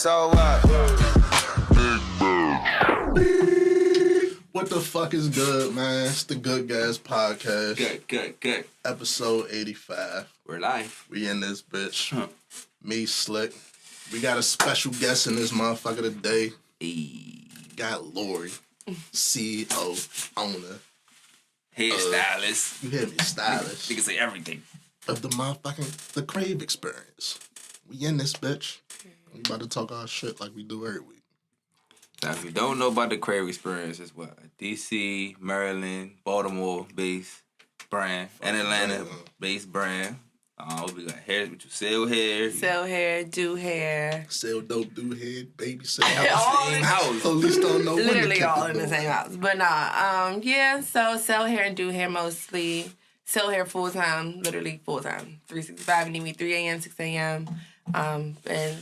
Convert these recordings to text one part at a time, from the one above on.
So what? What the fuck is good, man? It's the Good Guys Podcast. Good. Episode 85. We're live. We in this bitch. Me, Slick. We got a special guest in this motherfucker today. Got Lori, CEO, owner. Hairstylist. You hear me? Stylist. You can say everything. Of the motherfucking The Crave Experience. We in this bitch. We about to talk our shit like we do every week. Now, if you don't know about the Crave Experience, it's what? D.C., Maryland, Baltimore-based brand, and Atlanta-based brand. We got hair, we sell hair. Sell hair, do hair. Sell dope, do head, baby, sell Same house. Police don't know when to Literally kick all the in the door. same house. But nah, so sell hair and do hair mostly. Sell hair full-time, literally full-time. 365, you need me 3 a.m., 6 a.m. And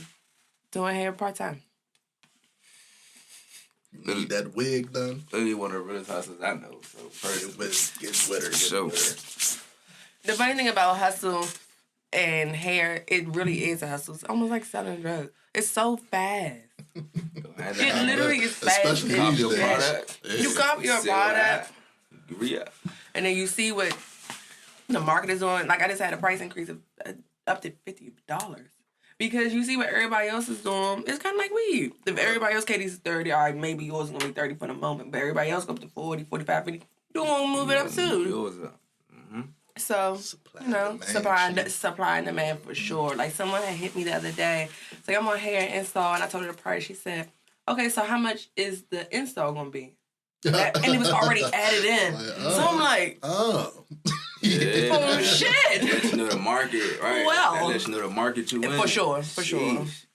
doing hair part-time. You need that wig done. Literally one of the realest hustlers I know. So first, Get wetter. so The funny thing about hustle and hair, it really is a hustle. It's almost like selling drugs. It's so fast. It literally is fast. Especially copy these your days. product. Yeah. You copy your Sell product, that. Re-up. and then you see what the market is doing. Like, I just had a price increase of up to $50. Because you see what everybody else is doing. It's kind of like weed. If everybody else, Katie's 30, all right, maybe yours is going to be 30 for the moment. But everybody else go up to 40, 45, 50. You want to move it up too. Yours up. So, Supply you know, and demand supply and demand for sure. Like, someone had hit me the other day. It's like, I'm on hair install, and I told her the price. She said, okay, so how much is the install going to be? And it was already added in. So I'm like, oh. Yeah. oh, shit. Let you know the market, right? Well. That let you know the market you in. For sure. Sheesh.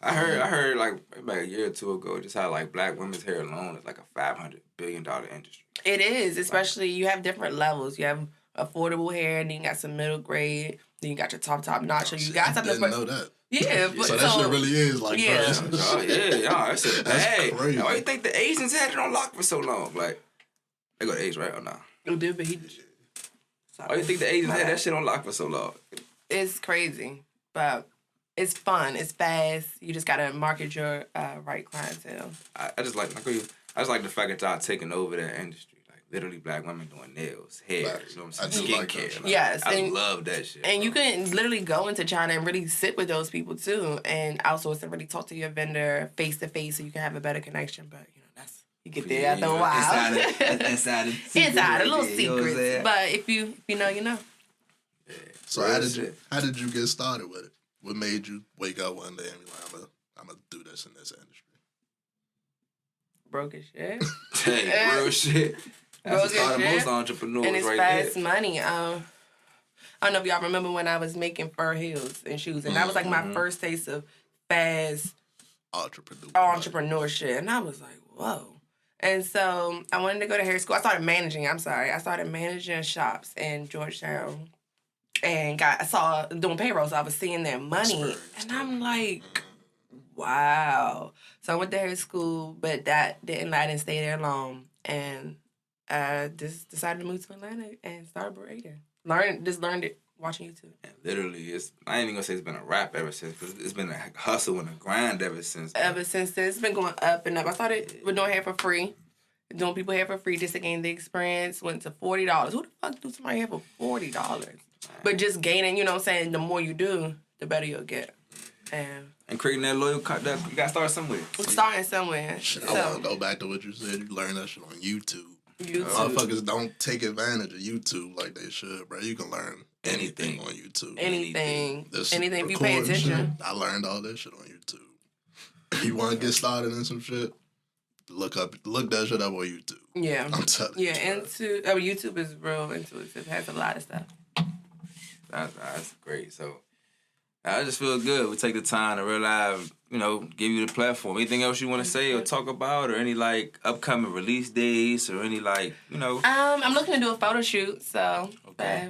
I heard like a year or two ago just how like black women's hair alone is like a $500 billion industry. It is, especially you have different levels. You have affordable hair, and then you got some middle grade, then you got your top notch. So you got I something didn't for... know that. Yeah, but So that shit really is like, yeah. Oh yeah, that's a bag. crazy. Why you think the Asians had it on lock for so long? Like, they go to Asia, right? Or no? It did, but he... Why you think the Asians had that shit on lock for so long? It's crazy, but it's fun. It's fast. You just gotta market your right clientele. I just like the fact that y'all taking over that industry. Like literally black women doing nails, hair, Facts. you know what I'm I saying? do like that Skincare. shit. Like, Yes, I and- love that shit. And you bro. can literally go into China and really sit with those people too, and outsource and really talk to your vendor face to face, so you can have a better connection. But you know that's you get there after a while. Inside Inside, a little You know what I'm secrets. saying? But if you know, you know. So how did you get started with it? What made you wake up one day and be like, I'm gonna do this in this industry? Broke as shit. Hey, real shit. That's the Broke start of as most shit. entrepreneurs And it's right fast there. money. I don't know if y'all remember when I was making fur heels and shoes, and that was like my first taste of fast entrepreneurship. And I was like, whoa. And so I wanted to go to hair school. I started managing shops in Georgetown. And I saw doing payroll, so I was seeing their money. And I'm like, wow. So I went to hair school, but I didn't stay there long. And I just decided to move to Atlanta and start braiding. Learned it watching YouTube. And literally, I ain't even gonna say it's been a rap ever since, because it's been a hustle and a grind ever since. Ever since then, it's been going up and up. I started with doing hair for free. Doing people hair for free just to gain the experience. Went to $40. Who the fuck do somebody hair for $40? But just gaining, you know what I'm saying, the more you do, the better you'll get. And creating that loyal cut, you gotta start somewhere. Starting somewhere. Shit, I want to go back to what you said. You learn that shit on YouTube. YouTube. Motherfuckers don't take advantage of YouTube like they should, bro. You can learn anything on YouTube. Anything. This Anything if you pay recording attention. shit, I learned all that shit on YouTube. If you want to get started in some shit, look that shit up on YouTube. Yeah. I'm telling you. Yeah, YouTube is real intuitive. It has a lot of stuff. That's great. So I just feel good. We take the time to realize, give you the platform. Anything else you want to say or talk about, or any like upcoming release days, or any like, I'm looking to do a photo shoot, so Okay.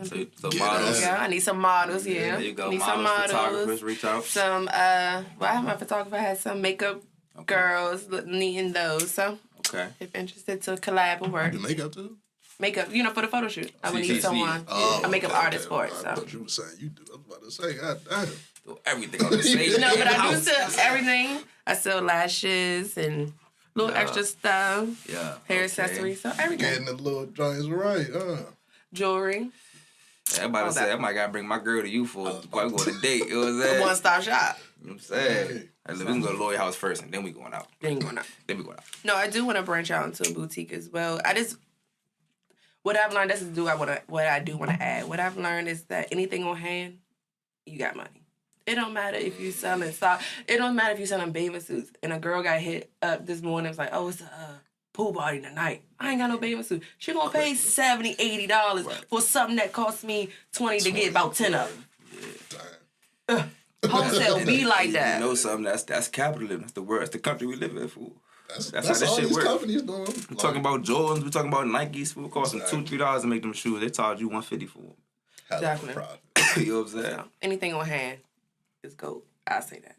So models. yeah, I need some models. Yeah, There you go. Need Models, some photographers, reach out. Some I have my photographer has some makeup girls needing those. So Okay. if interested to collab and work. You makeup too? Makeup, for the photo shoot. I would need CCC. someone, a makeup artist for it. I So thought you were saying you do. I was about to say, God damn. throw everything on the stage. No, but I do sell everything. I sell lashes and little extra stuff. Yeah. Hair accessories, so everything. Getting the little joints right, Jewelry. Everybody say, I might gotta bring my girl to you for go on a date. You know what I'm saying? One-stop shop. You know what I'm saying? Hey, we can go to Lawyer House first, and then we going out. Then going out. No, I do want to branch out into a boutique as well. What I've learned, what I do want to add. What I've learned is that anything on hand, you got money. It don't matter if you selling stock. It don't matter if you selling bathing suits. And a girl got hit up this morning. Was like, oh, it's a pool party tonight. I ain't got no bathing suit. She gonna pay $70, $80 for something that costs me $20 to get about 10 of them. Wholesale be like that. You know something? That's capitalism. That's the world. That's the country we live in, fool. That's how this all shit these works. companies doing. We're talking about Jordans. We're talking about Nikes. Fool, cost them $2-3 to make them shoes. They charge you $150 for them. Definitely. You know what I'm saying? So, anything on hand is gold. I say that.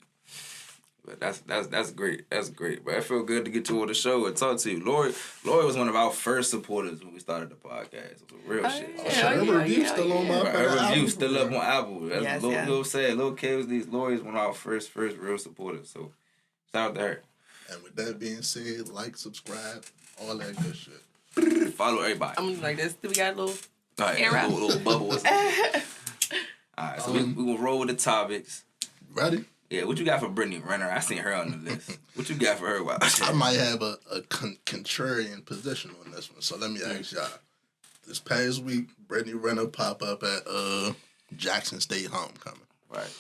But that's great. That's great. But I feel good to get you on the show and talk to you. Lori was one of our first supporters when we started the podcast. It was real shit. Her review still on my Her review still up on Apple. That's Yes, you know what I'm saying? Lil K was Lori is one of our first real supporters. So shout out to her. And with that being said, like, subscribe, all that good shit. Follow everybody. I'm like this. Do we got a little little bubble. All right, so we gonna roll with the topics. Ready? Yeah, what you got for Brittney Reynolds? I seen her on the list. What you got for her? Wow. I might have a contrarian position on this one, so let me ask y'all. This past week, Brittney Reynolds pop up at Jackson State Homecoming. Right.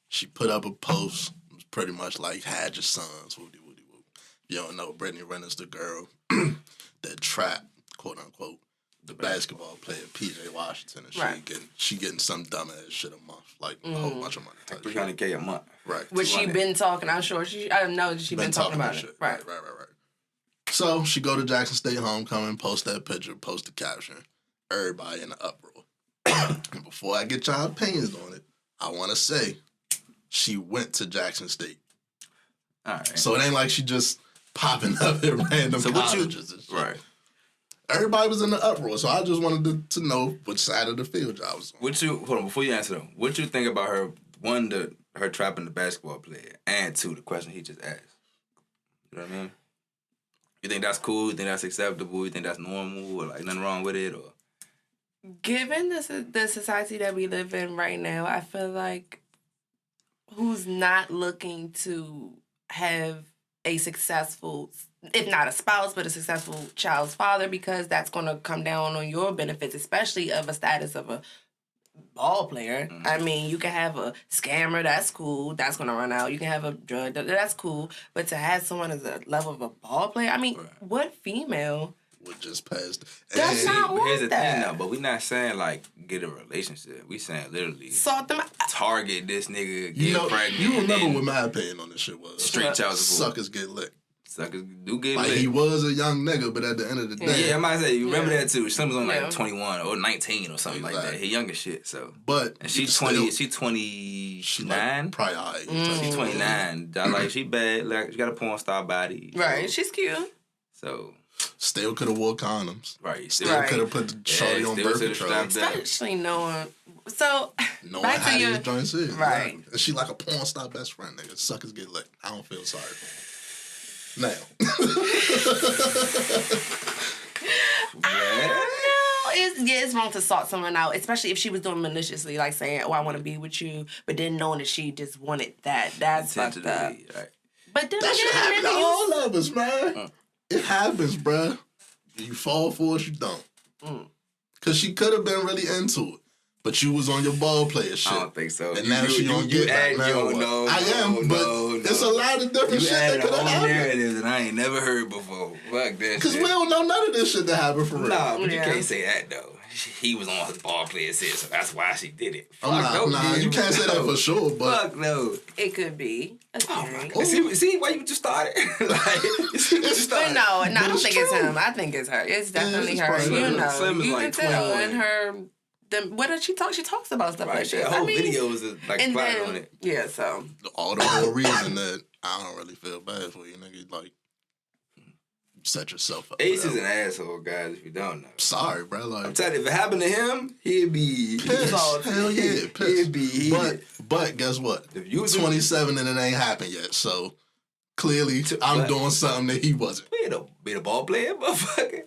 She put up a post. It was pretty much like, had your sons, woody woody woo. You don't know, Brittney Reynolds, the girl that trapped, quote unquote, the basketball player PJ Washington, and she getting some dumbass shit a month, like a whole bunch of money. Like $300K a month. Right. Which she been talking, I'm sure. I know she been talking about it. Right. So she go to Jackson State Homecoming, post that picture, post the caption. Everybody in the uproar. And before I get y'all opinions on it, I want to say she went to Jackson State. All right. So it ain't like she just popping up at random colleges and shit. Right. Everybody was in the uproar, so I just wanted to know which side of the field y'all was on. Hold on, before you answer them, what you think about her, one, her trapping the basketball player, and two, the question he just asked? You know what I mean? You think that's cool? You think that's acceptable? You think that's normal? Or like nothing wrong with it? Or given the society that we live in right now, I feel like who's not looking to have a successful, if not a spouse, but a successful child's father, because that's going to come down on your benefits, especially of a status of a ball player. Mm-hmm. I mean, you can have a scammer, that's cool, that's going to run out. You can have a drug dealer, that's cool. But to have someone as a level of a ball player, I mean, what female would just pass? That's not but here's the that. thing, though. But we not saying like get a relationship. We saying literally sort them out. Target this nigga, get pregnant. You remember what my opinion on this shit was? Straight child support. Suckers get licked. Suckers do get like lit. He was a young nigga, but at the end of the day, yeah, I might say you remember that too. Slim was on like 21 or 19 or something like that. He young as shit. So, but and she's 20. She's 29. Like, probably all right. She's 29. Like she bad. Like she got a porn star body. Right. She's cute. So. Still could have wore condoms. Right. Still could have put the shawty on birth control. Especially knowing. So, knowing how these joints is. Right. And she like a porn star best friend, nigga. Suckers get licked. I don't feel sorry for her. Now. It's wrong to sort someone out, especially if she was doing maliciously, like saying, "Oh, I want to be with you," but then knowing that she just wanted that. That's fucked up. Right. But then that should happen to all of us, man. It happens, bruh. You fall for it, you don't. Because she could have been really into it. But you was on your ball player shit. I don't think so. And now she don't get that. I am, but it's a lot of different shit that could have happened. Narratives that I ain't never heard before. Fuck that shit. Because we don't know none of this shit that happened for real. Nah, but you can't say that, though. He was on his ball player shit, so that's why she did it. Nah, you can't say that for sure, but... Fuck no. It could be. See why you just started? But no, I don't think it's him. I think it's her. It's definitely her. You know, you can tell in her... what does she talk? She talks about stuff like that. The whole video is like flat on it. Yeah, so all the whole reason that I don't really feel bad for you, nigga. Like, set yourself up. Ace is an asshole, guys, if you don't know. Sorry, bro. Like, I'm telling you, if it happened to him, he'd be pissed. Hell yeah, pissed. He'd be heated. But guess what? If you was 27 and it ain't happened yet, so clearly I'm doing something that he wasn't. Be the ball player, motherfucker.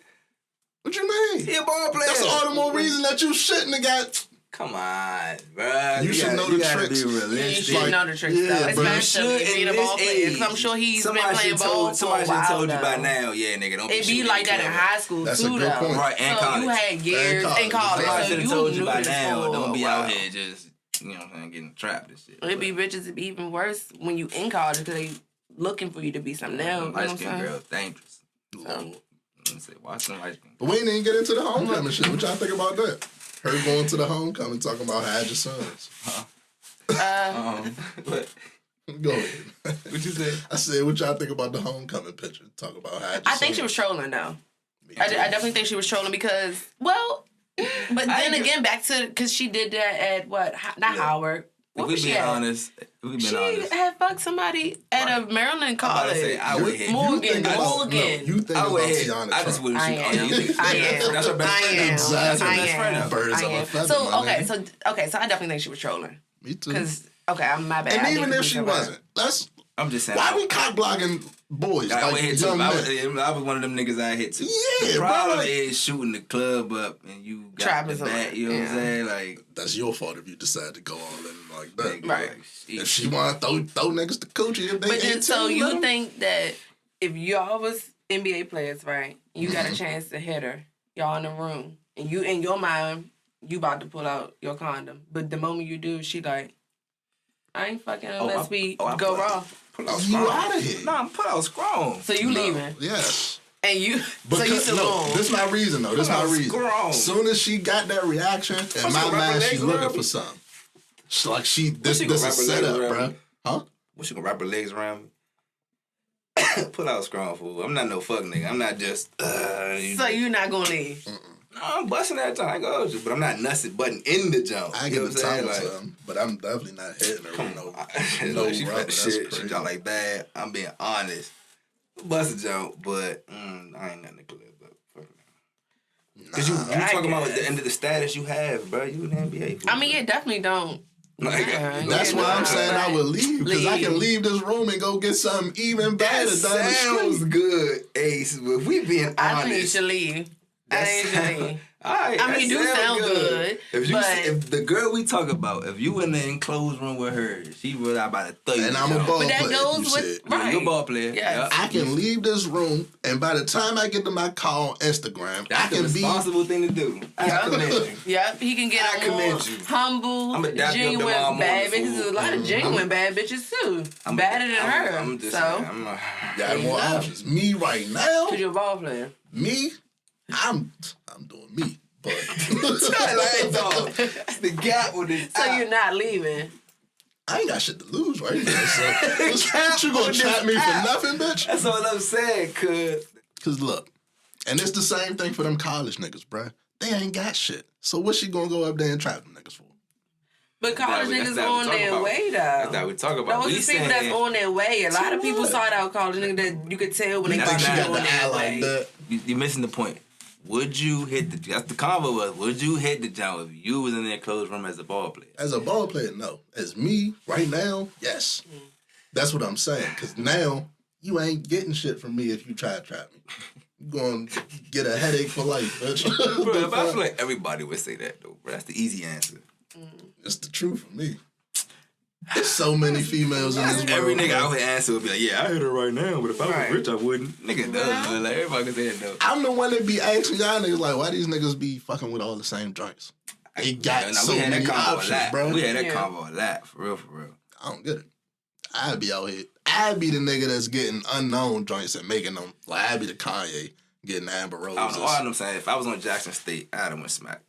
What you mean? He a ball player. That's all the more reason that you shouldn't have got. Come on, bro. You should know the tricks. Be realistic. You should know the tricks, though. Especially being a ball player. Because I'm sure he's been playing ball for a while. Somebody told you by now, yeah, nigga, don't be It be like that in high school, That's too, a good though. point. Right, and so college. you had years in college. Somebody So should have you told you knew by this now, for don't a be while. out here just, you know what I'm saying, getting trapped and shit. It be bitches that be even worse when you in college because they looking for you to be something else. You know what I'm Light-skinned saying? girls, dangerous. Lord. Say, watch them light-skinned But we ain't even get into the homecoming shit. What y'all think about that? Her going to the homecoming talking about hide your sons. What? Go ahead. What you say? I said, what y'all think about the homecoming picture? Talk about hide your I think sons. she was trolling, though. Me I too. definitely think she was trolling because, well, but then again, back to, because she did that at what? Not Howard. What was she at? She had fucked somebody at a Maryland college. I would hit Morgan. You think about I Tiana just Trump. wouldn't I shoot. am. Oh, you think I am. That's her best I friend. am. Exactly. I Best friend am. of Birds I of a am. feather, So my okay, nigga. so I definitely think she was trolling. Me too. Cause I'm my bad. And I even didn't if she think about wasn't, that's I'm just saying. why we cock blocking boys. I would Like hit too. young men. I was one of them niggas I hit too. Yeah, the bro, problem like- is shooting the club up and you got Trapping the bat. You know what I'm saying? Like, That's your fault if you decide to go all in like that. nigga, Right. like, If she want to throw niggas to coochie, if they But ain't then, so let you 'em. think that if y'all was NBA players, right? You got a chance to hit her. Y'all in the room, and you in your mind, you about to pull out your condom. But the moment you do, she like, I ain't fucking unless we go raw. Pull out You strong. out of here. Nah, pull out strong. So you leaving, Yes. and you Because, so you still on. this is my reason though. This is my Pull out reason. strong. Soon as she got that reaction, in she my gonna wrap her mind, she's legs looking around for me? something. Like this she gonna is wrap her legs setup, around bro. me? Huh? What, she gonna wrap her legs around me? Pull out strong, fool. I'm not no fuck nigga. I'm not just. So you're not gonna leave. No, I'm busting that time. I go, but I'm not nussing button in the jump. I You know get what the I'm time saying? with something, but I'm definitely not hitting her with no. Like, she rubber, fat that's shit. She crazy. jump like bad. I'm being honest. Bust a jump, but I ain't nothing to club up. Fuck no. Cause you talking about the end of the status you have, bro. You in the NBA. I mean, it definitely don't. Like, That's why I'm saying I would leave because I can leave this room and go get something even better that down the sounds street. good, Ace. But if we being I think you honest, should leave. I think you should leave. all right, I mean, that it do sound good, If the girl we talk about, if you in the enclosed room with her, she really about to throw you. And I'm a ball But that player. goes you with said. right. You're a ball player. Yes. I can leave this room, and by the time I get to my call on Instagram, That's I the can be. responsible thing to do. I commend you. Yep, he can get I a more commend you. humble, I'ma dap you up genuine tomorrow bad morning, bitches. There's a fool. lot of genuine bad bitches too. Badder than her. I'm just so, saying, Got There you more go. options. Me right now, cause you're a ball player. me, I'm doing me. But like, dog, the gap with this. So you're not leaving. I ain't got shit to lose right now. So what you gonna trap me for nothing, bitch? That's all I'm saying, cuz. Cause look, and it's the same thing for them college niggas, bruh. They ain't got shit. So what's she gonna go up there and trap them niggas for? But college That's niggas not what on we their talk way though. That's not what we talk about. Those We are people that's saying- on their way. A lot of people what? sought out college niggas that you could tell when they You That's think she not- got on the eye their like way. that? You're missing the point. Would you hit the? That's the convo was. Would you hit the jump if you was in their closed room as a ball player? As a ball player, no. As me, right now, yes. That's what I'm saying. Cause now you ain't getting shit from me if you try to trap me. You gonna get a headache for life, bitch. Bro, I feel like everybody would say that though. Bro, that's the easy answer. It's the truth for me. There's so many females in this world. Every nigga bro. out here answer would be like, "Yeah, I hit her right now, but if I was Right. rich, I wouldn't." Nigga, duh. Like everybody can say it though. I'm the one that be asking y'all niggas like, why these niggas be fucking with all the same joints? They got Nah, so we had many that convo a options, lot. bro. We had that Yeah. convo a lot, for real, for real. I don't get it. I'd be out here. I'd be the nigga that's getting unknown joints and making them. Like, I'd be the Kanye getting Amber Roses. I don't know. All I'm saying, if I was on Jackson State, I'd have went smack.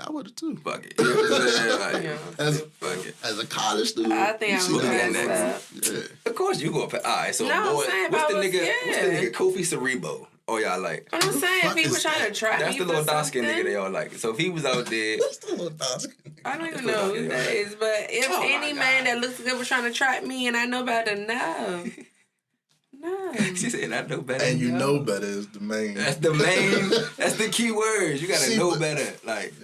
I would have too. Fuck it. You know what I'm saying? Like, Yeah. fuck it. As a college student, I think you I see would that pass next. that. Yeah. Of course you go up. All right, so No, I'm boy, saying if what's I the was- nigga? What's the yeah. nigga? Kofi Cerebo. Oh, y'all like. I'm just saying, fuck people is trying to that? trap That's me the for little dark skin something. nigga they all like. So if he was out there, That's the little dog. I don't even know who that is, but if Oh, my any God. man that looks good was trying to trap me and I know about to know. No. She said, "I know better." And you know better is the main. That's the main. That's the key words. You gotta know better. Like,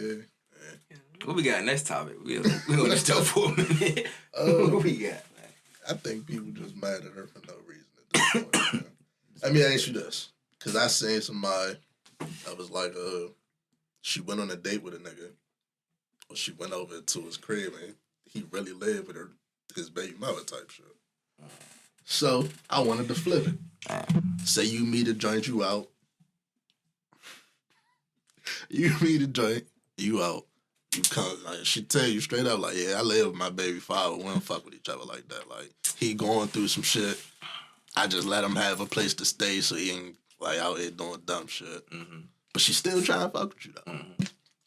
what we got next topic? We on this stuff for a minute. What we got? Man? I think people just mad at her for no reason at this point. Man. Let me ask you this, because I seen somebody that was like, she went on a date with a nigga, or she went over to his crib and he really lived with his baby mother type shit. So I wanted to flip it. Say you meet a joint, you out. You meet a joint, you out. You come, like, she tell you straight up, like, yeah, I live with my baby father. We don't fuck with each other like that. Like, he going through some shit. I just let him have a place to stay so he ain't, like, out here doing dumb shit. Mm-hmm. But she still trying to fuck with you, though. Mm-hmm.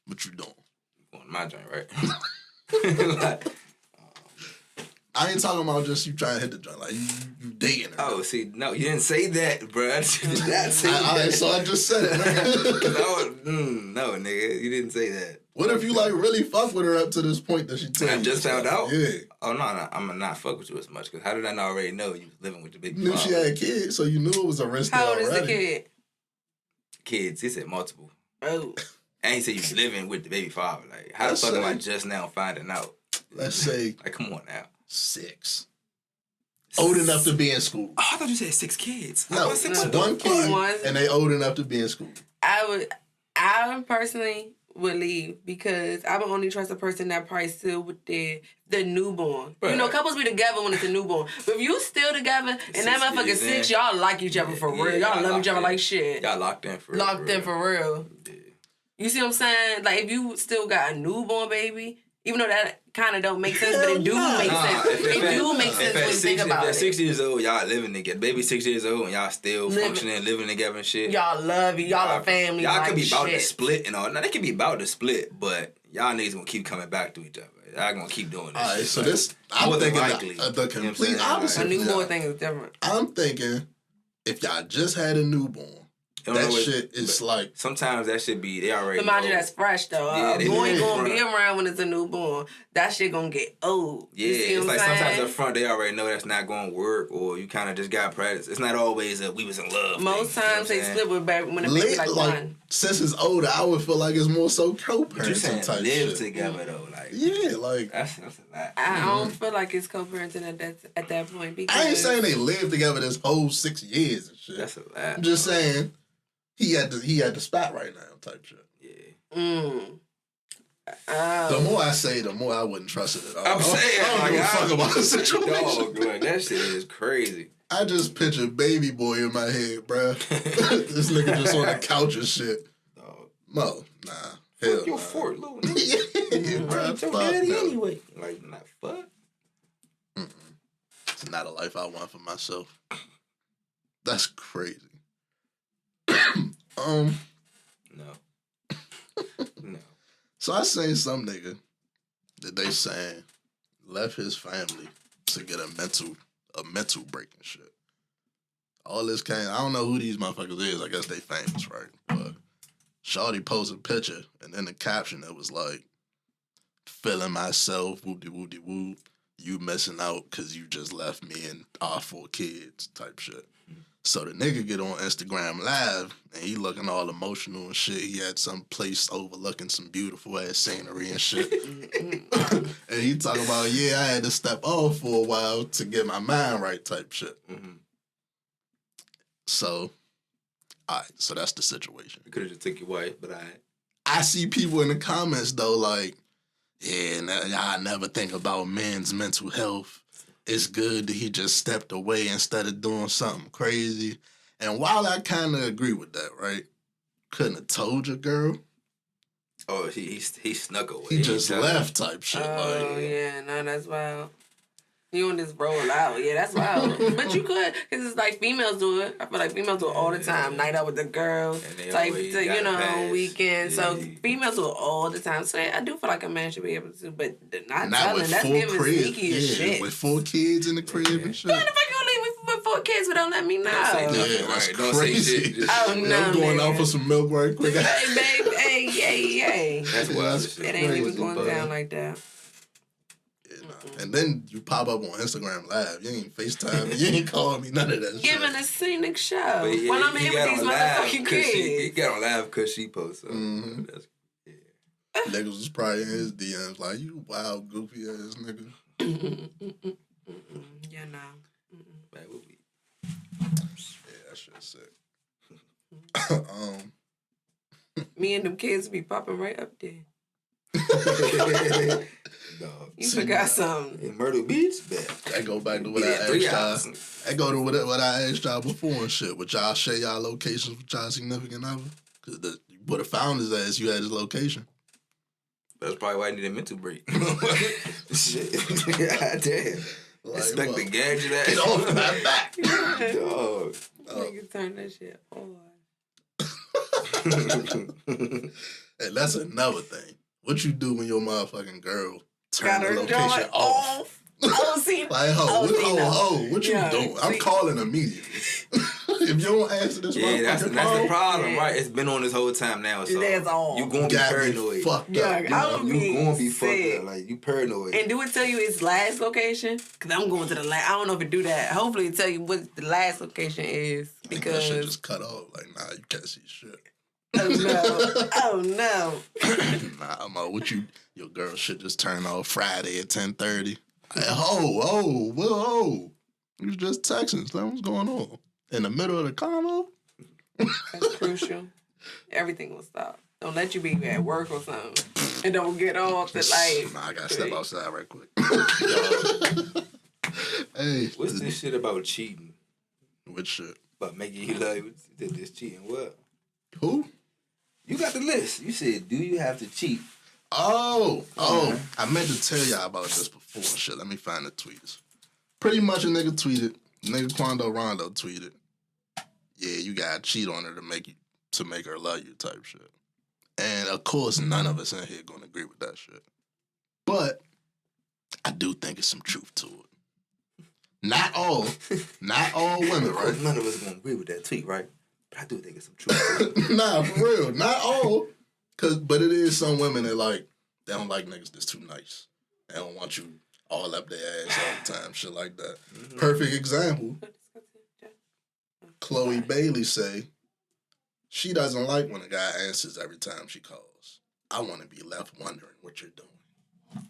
What you doing? Going to my joint, right? Like, I ain't talking about just you trying to hit the joint. Like, you dating her. Oh, see, no, you didn't say that, bro. You did not say that. So I just said it. No, nigga, you didn't say that. What if you, like, really fuck with her up to this point that she tell you? I just found out? Yeah. Oh, no, I'm going to not fuck with you as much, because how did I not already know you was living with the big You knew she had kids, so you knew it was a risk How old already. is the kid? Kids, he said multiple. Oh. And he said you was living with the baby father. Like, how the fuck am I just now finding out? Let's say... Like, come on now. 6. Old enough to be in school. Oh, I thought you said 6 kids. No, it's one kid, and they old enough to be in school. I personally would leave because I would only trust a person that probably still with the newborn. Right. You know, couples be together when it's a newborn. But if you still together and that motherfucker 6, y'all like each other for real. Y'all love each other like shit. Y'all locked in for real. Locked in for real. Yeah. You see what I'm saying? Like, if you still got a newborn baby, even though that kind of don't make sense, but it do make sense. It do make sense when you think about it. If 6 years old, y'all living together. Baby 6 years old and y'all still functioning, living together and shit. Y'all love it. Y'all a family. Y'all like could be about shit. to split and all. Now, they could be about to split, but y'all niggas gonna keep coming back to each other. Y'all gonna keep doing this. All right, shit. so this, I'm thinking the complete opposite. A newborn thing is different. I'm thinking if y'all just had a newborn, that shit is like... Sometimes that should be... They already Imagine that's fresh, though. Yeah, a boy ain't gonna be around when it's a newborn. That shit gonna get old. Yeah, it's like sometimes up front they already know that's not gonna work, or you kind of just got practice. It's not always a we was in love. Most times they split with baby when the baby like one. Since it's older, I would feel like it's more so co-parenting type live shit. Together though, like like that's a lot. I don't feel like it's co-parenting at that point. Because I ain't saying they lived together this whole 6 years and shit. That's a lot. I'm just saying he had the spot right now type shit. Yeah. The more I say, the more I wouldn't trust it at all. I'm saying, I don't give a fuck about the situation. Dog, like, that shit is crazy. I just picture baby boy in my head, bruh. This nigga just on the couch and shit. Dog. Mo, nah. Hell your nah. fort, little nigga. Yeah, bruh, your daddy anyway. Like, not fuck. It's not a life I want for myself. That's crazy. No. So I seen some nigga that they saying left his family to get a mental break and shit. All this came, I don't know who these motherfuckers is. I guess they famous, right? But Shawty posted a picture, and in the caption it was like, feeling myself, woo-de-woo-de-woo, you missing out because you just left me and our 4 kids type shit. So the nigga get on Instagram Live, and he looking all emotional and shit. He had some place overlooking some beautiful ass scenery and shit. And he talking about, I had to step off for a while to get my mind right type shit. Mm-hmm. So, all right, so that's the situation. You could have just took your wife, but I see people in the comments, though, like, I never think about men's mental health. It's good that he just stepped away instead of doing something crazy. And while I kind of agree with that, right? Couldn't have told your girl. Oh, he snuck away. He just left type shit. Oh, yeah. No, that's wild. You on this roll out. Yeah, that's wild. But you could, because it's like females do it. I feel like females do it all the time. Night out with the girls, type, weekend. So females do it all the time. So I do feel like a man should be able to, but not telling. That's giving sneaky as shit. With 4 kids in the crib and shit. How the fuck you gonna leave me with 4 kids without letting me know? That's crazy. I'm going out for some milk right quick. Hey, babe. Hey. That's wild. It ain't even going down like that. And then you pop up on Instagram Live. You ain't FaceTime. You ain't calling me. None of that shit. Giving a scenic show. Yeah, when I'm here with these motherfucking kids. He got on Live because she posted. So that's, Niggas was probably in his DMs like, you wild, goofy ass nigga. Yeah, no. Man, what we... Yeah, that shit's sick. Me and them kids be popping right up there. Dog. You forgot something. In Myrtle Beach? Man. I go back to what I asked y'all. I go to what I asked y'all before and shit. Would y'all share y'all locations with y'all significant other? Because you would have found his ass, you had his location. That's probably why I need a mental break. Shit. God damn. Like, Expect the gadget ass. Get off my back. Dog. Nigga turn that shit on. And that's another thing. What you do when your motherfucking girl turn Got the her location joint off? Oh, see. Like, what you doing? I'm calling immediately. If you don't answer this motherfucking that's call, the problem, Yeah. right? It's been on this whole time now, so That's all. you gonna be paranoid. Fucked Yeah, up. You gonna be fucked sick. up. Like, you paranoid. And do it tell you its last location? Because I'm going to the last. I don't know if it do that. Hopefully it tell you what the last location is. That Because shit just cut off. Like, nah, you can't see shit. oh no. Oh no. Nah, what your girl shit just turn off Friday at 10:30. Like, whoa. You was just texting. So what's going on? In the middle of the convo? That's crucial. Everything will stop. Don't let you be at work or something. And don't get off the like. Nah, I gotta step outside right quick. Hey. What's this shit about cheating? Which shit? About making you love you? This cheating what? Who? You got the list. You said, do you have to cheat? Oh. I meant to tell y'all about this before. Shit, let me find the tweets. Pretty much a nigga tweeted. Nigga Quando Rondo tweeted. Yeah, you gotta cheat on her to make her love you type shit. And of course, none of us in here gonna agree with that shit. But I do think it's some truth to it. Not all women, right? None of us gonna agree with that tweet, right? But I do think it's some truth to it. Nah, for real. Not all. But it is some women that they don't like niggas that's too nice. They don't want you all up their ass all the time, shit like that. Mm-hmm. Perfect example. Chloe Bailey say she doesn't like when a guy answers every time she calls. I want to be left wondering what you're doing.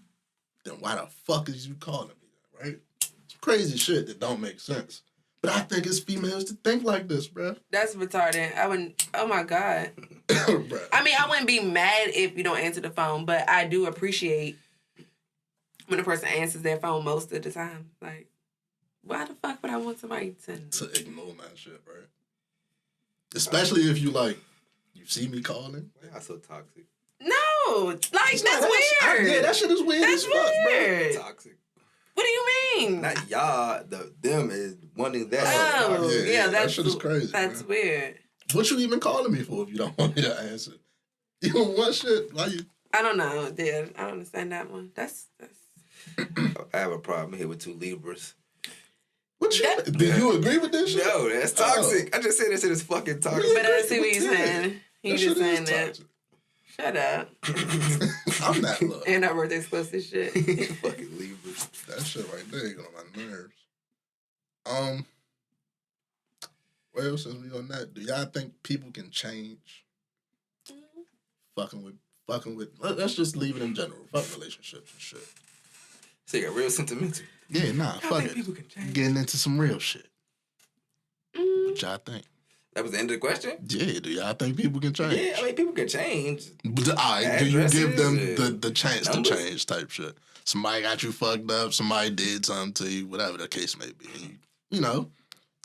Then why the fuck is you calling me that, right? It's crazy shit that don't make sense. But I think it's females to think like this, bruh. That's retarded. I wouldn't. Oh my God. Bruh. I mean, I wouldn't be mad if you don't answer the phone, but I do appreciate when a person answers their phone most of the time. Like, why the fuck would I want somebody to ignore my shit, right? Especially if you see me calling. Y'all so toxic. No, like that's weird. Yeah, that shit is weird. That's weird. Toxic. What do you mean? Not y'all. Them is wanting that. Oh, yeah, that shit is crazy. That's weird. What you even calling me for if you don't want me to answer? You don't want shit? Why you? I don't know, dude. I don't understand that one. That's. I have a problem here with two Libras. What you? Did you agree with this shit? No, that's toxic. I just said this shit is fucking toxic. But I see what you're saying. He just saying that. Toxic. Shut up. I'm not love. And our birthday explosive shit. Fucking Libras. That shit right there get on my nerves. Well, since we on that, do y'all think people can change? Fucking with. Let's just leave it in general. Fuck relationships and shit. So you got real sentimental. Yeah, nah, fuck it. People can change. Getting into some real shit. What y'all think? That was the end of the question? Yeah, do y'all think people can change? Yeah, I mean, people can change. But, do you give them the chance numbers? to change type shit? Somebody got you fucked up, somebody did something to you, whatever the case may be. You know,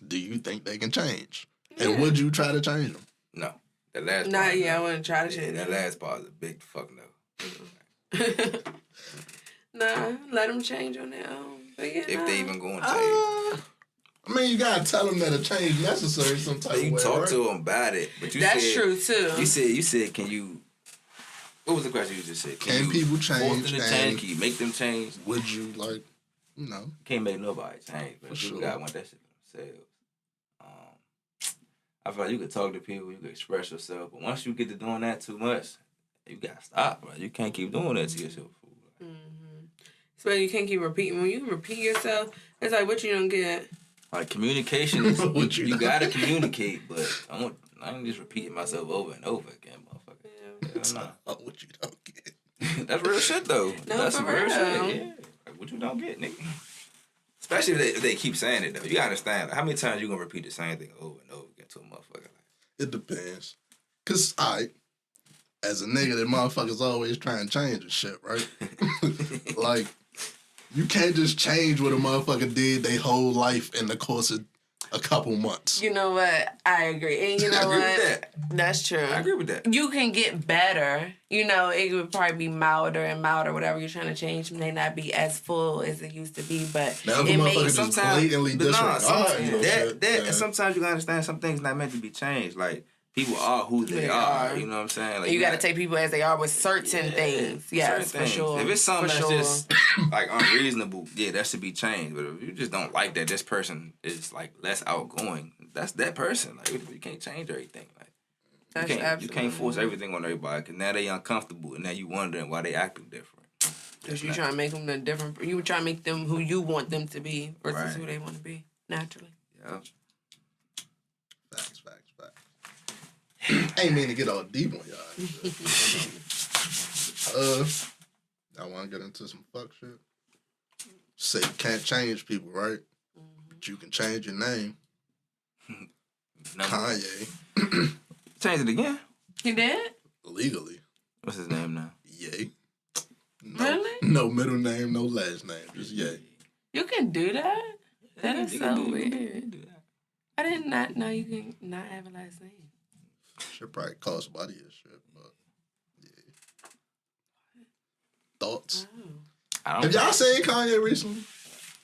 do you think they can change? Yeah. And would you try to change them? No. The last Nah, part, yeah, I wouldn't try to change that them. last part is a big fuck no. Nah, let them change on their own. But yeah, If they even going to change. I mean, you gotta tell them that a change necessary some type of way. You talk right? to them about it, but that's true too. You said, can you? What was the question you just said? Can people change? Force them to change? Can you make them change? Would you Can't make nobody change, but people gotta want that shit for themselves. I feel like you can talk to people, you can express yourself, but once you get to doing that too much, you gotta stop. Right? You can't keep doing that to yourself. So you can't keep repeating. When you repeat yourself, it's like, what you don't get? Like, communication is, you gotta communicate, but I ain't just repeating myself over and over again, motherfucker. Yeah, what you don't get. That's real shit, though. No, That's for some real real. shit, yeah. Like, what you don't get, nigga. Especially if they keep saying it, though. You gotta understand, how many times you gonna repeat the same thing over and over again to a motherfucker? It depends. Because, as a nigga, that motherfucker's always trying to change and shit, right? Like, you can't just change what a motherfucker did their whole life in the course of a couple months. You know what? I agree. And you know what? That's true. I agree with that. You can get better. You know, it would probably be milder and milder. Whatever you're trying to change may not be as full as it used to be, but now, if it a may motherfucker just blatantly disregard sometimes you gotta understand some things not meant to be changed. Like, people are who they are. You know what I'm saying? Like, you got to take people as they are with certain things. Yes, certain for sure. If it's something for that's sure. just like unreasonable, yeah, that should be changed. But if you just don't like that this person is like less outgoing, that's that person. Like, you can't change everything. Like, you can't force everything on everybody because now they uncomfortable and now you wondering why they acting different. Because you trying to make them the different. You trying to make them who you want them to be versus who they want to be naturally. Yeah. Facts. I ain't mean to get all deep on y'all. I want to get into some fuck shit. Say you can't change people, right? But you can change your name. Kanye. Change it again? He did? Legally. What's his name now? Yay. No, Really? No middle name, no last name. Just Yay. You can do that? That is so weird. Do that. I did not know you can not have a last name. Should probably cost body and shit, but yeah. Thoughts? Have y'all seen Kanye recently?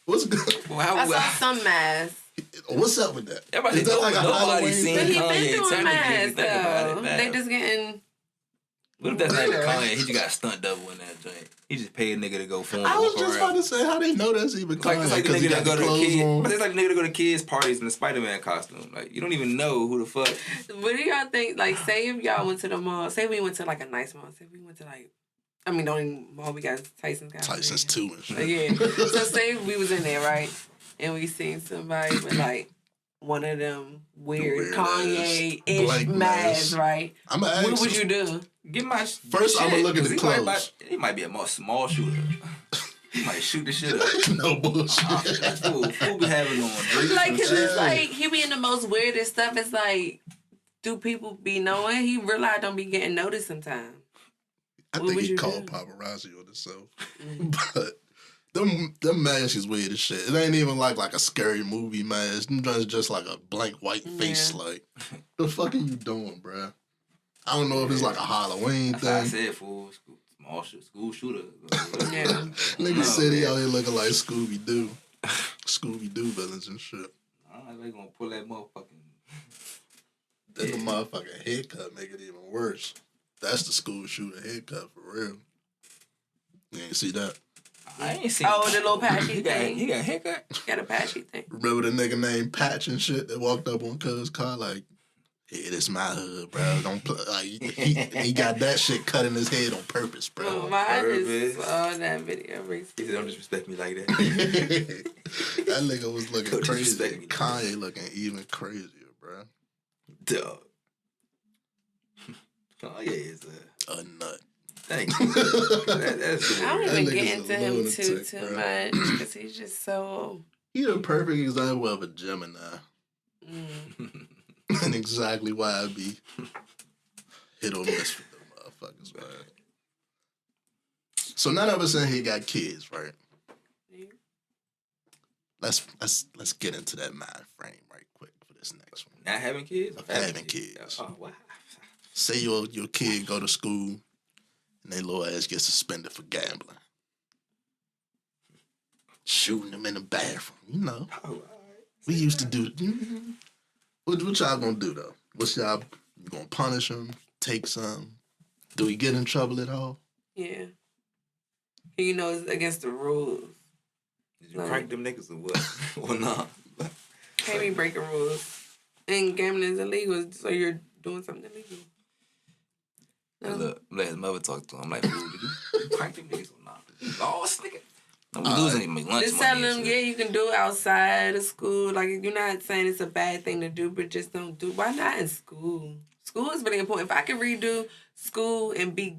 What's good? I saw some masks. What's up with that? Everybody, Is that like a Halloween seen But he thing? been doing Kanye, masks, think about it, though. man. They just getting... What if that's not even Kanye? He just got a stunt double in that joint. He just paid a nigga to go film. I was just about to say, how they know that's even Kanye? It's like the Because he nigga got that the go to clothes kids, on. but it's like the nigga that go to kids' parties in the SpiderMan costume. Like, you don't even know who the fuck. What do y'all think? Like, say if y'all went to the mall. Say we went to, like, a nice mall. Say we went to, like... I mean, the only mall we got is Tyson's. Tyson's 2 and shit. Yeah. So say we was in there, right? And we seen somebody with, like, one of them weird Kanye-ish masks, right? I'm gonna ask What would you do? Get my First, I'm gonna look at the clothes. He might be a more small shooter. He might shoot the shit up. No bullshit. Fool be having on drinks Like, and cause shit. it's like he be in the most weirdest stuff. It's like, do people be knowing? He realize don't be getting noticed sometimes. I What think would he you called do? paparazzi on himself. But them masks is weird as shit. It ain't even like a scary movie mask. It's just like a blank white face. Yeah. Like, the fuck are you doing, bruh? I don't know if it's like a Halloween That's how I thing. said, fool. School shooter. Yeah. Nigga said he out here looking like Scooby-Doo. Scooby-Doo villains and shit. They gonna pull that motherfucking... Then the motherfucking haircut make it even worse. That's the school shooter haircut for real. You ain't see that? I ain't seen... Oh, the little patchy thing. He got a haircut? Got a patchy thing. Remember the nigga named Patch and shit that walked up on Cuz car like, yeah, this my hood, bro. Don't play. Like, he got that shit cut in his head on purpose, bro. Oh, I just saw that video He recently. said, don't disrespect me like that. That nigga was looking Don't crazy. disrespect me. Kanye looking even crazier, bro. Dog. Kanye is A nut. Thank you. That's I don't That even nigga's get a into him lunatic, too bro. much because he's just so. He the perfect example of a Gemini. Mm. And exactly why I be hit or miss with them motherfuckers, man. So none of us in here got kids, right? Let's get into that mind frame right quick for this next one. Not having kids? Of having kids. Oh, wow. Say your kid go to school and they little ass get suspended for gambling. Shooting them in the bathroom, you know. We used to do. What y'all gonna do though? You gonna punish him? Take some? Do he get in trouble at all? Yeah. You know, it's against the rules. Did you crank them niggas or what? Or not? Can't be breaking rules. And gambling is illegal, so you're doing something illegal. And look, let his mother talk to him. I'm like, dude, did you crank them niggas or not? Lost, nigga. Don't lose any lunch Just money. tell them, yeah, you can do it outside of school. Like, you're not saying it's a bad thing to do, but just don't do. Why not in school? School is really important. If I could redo school and be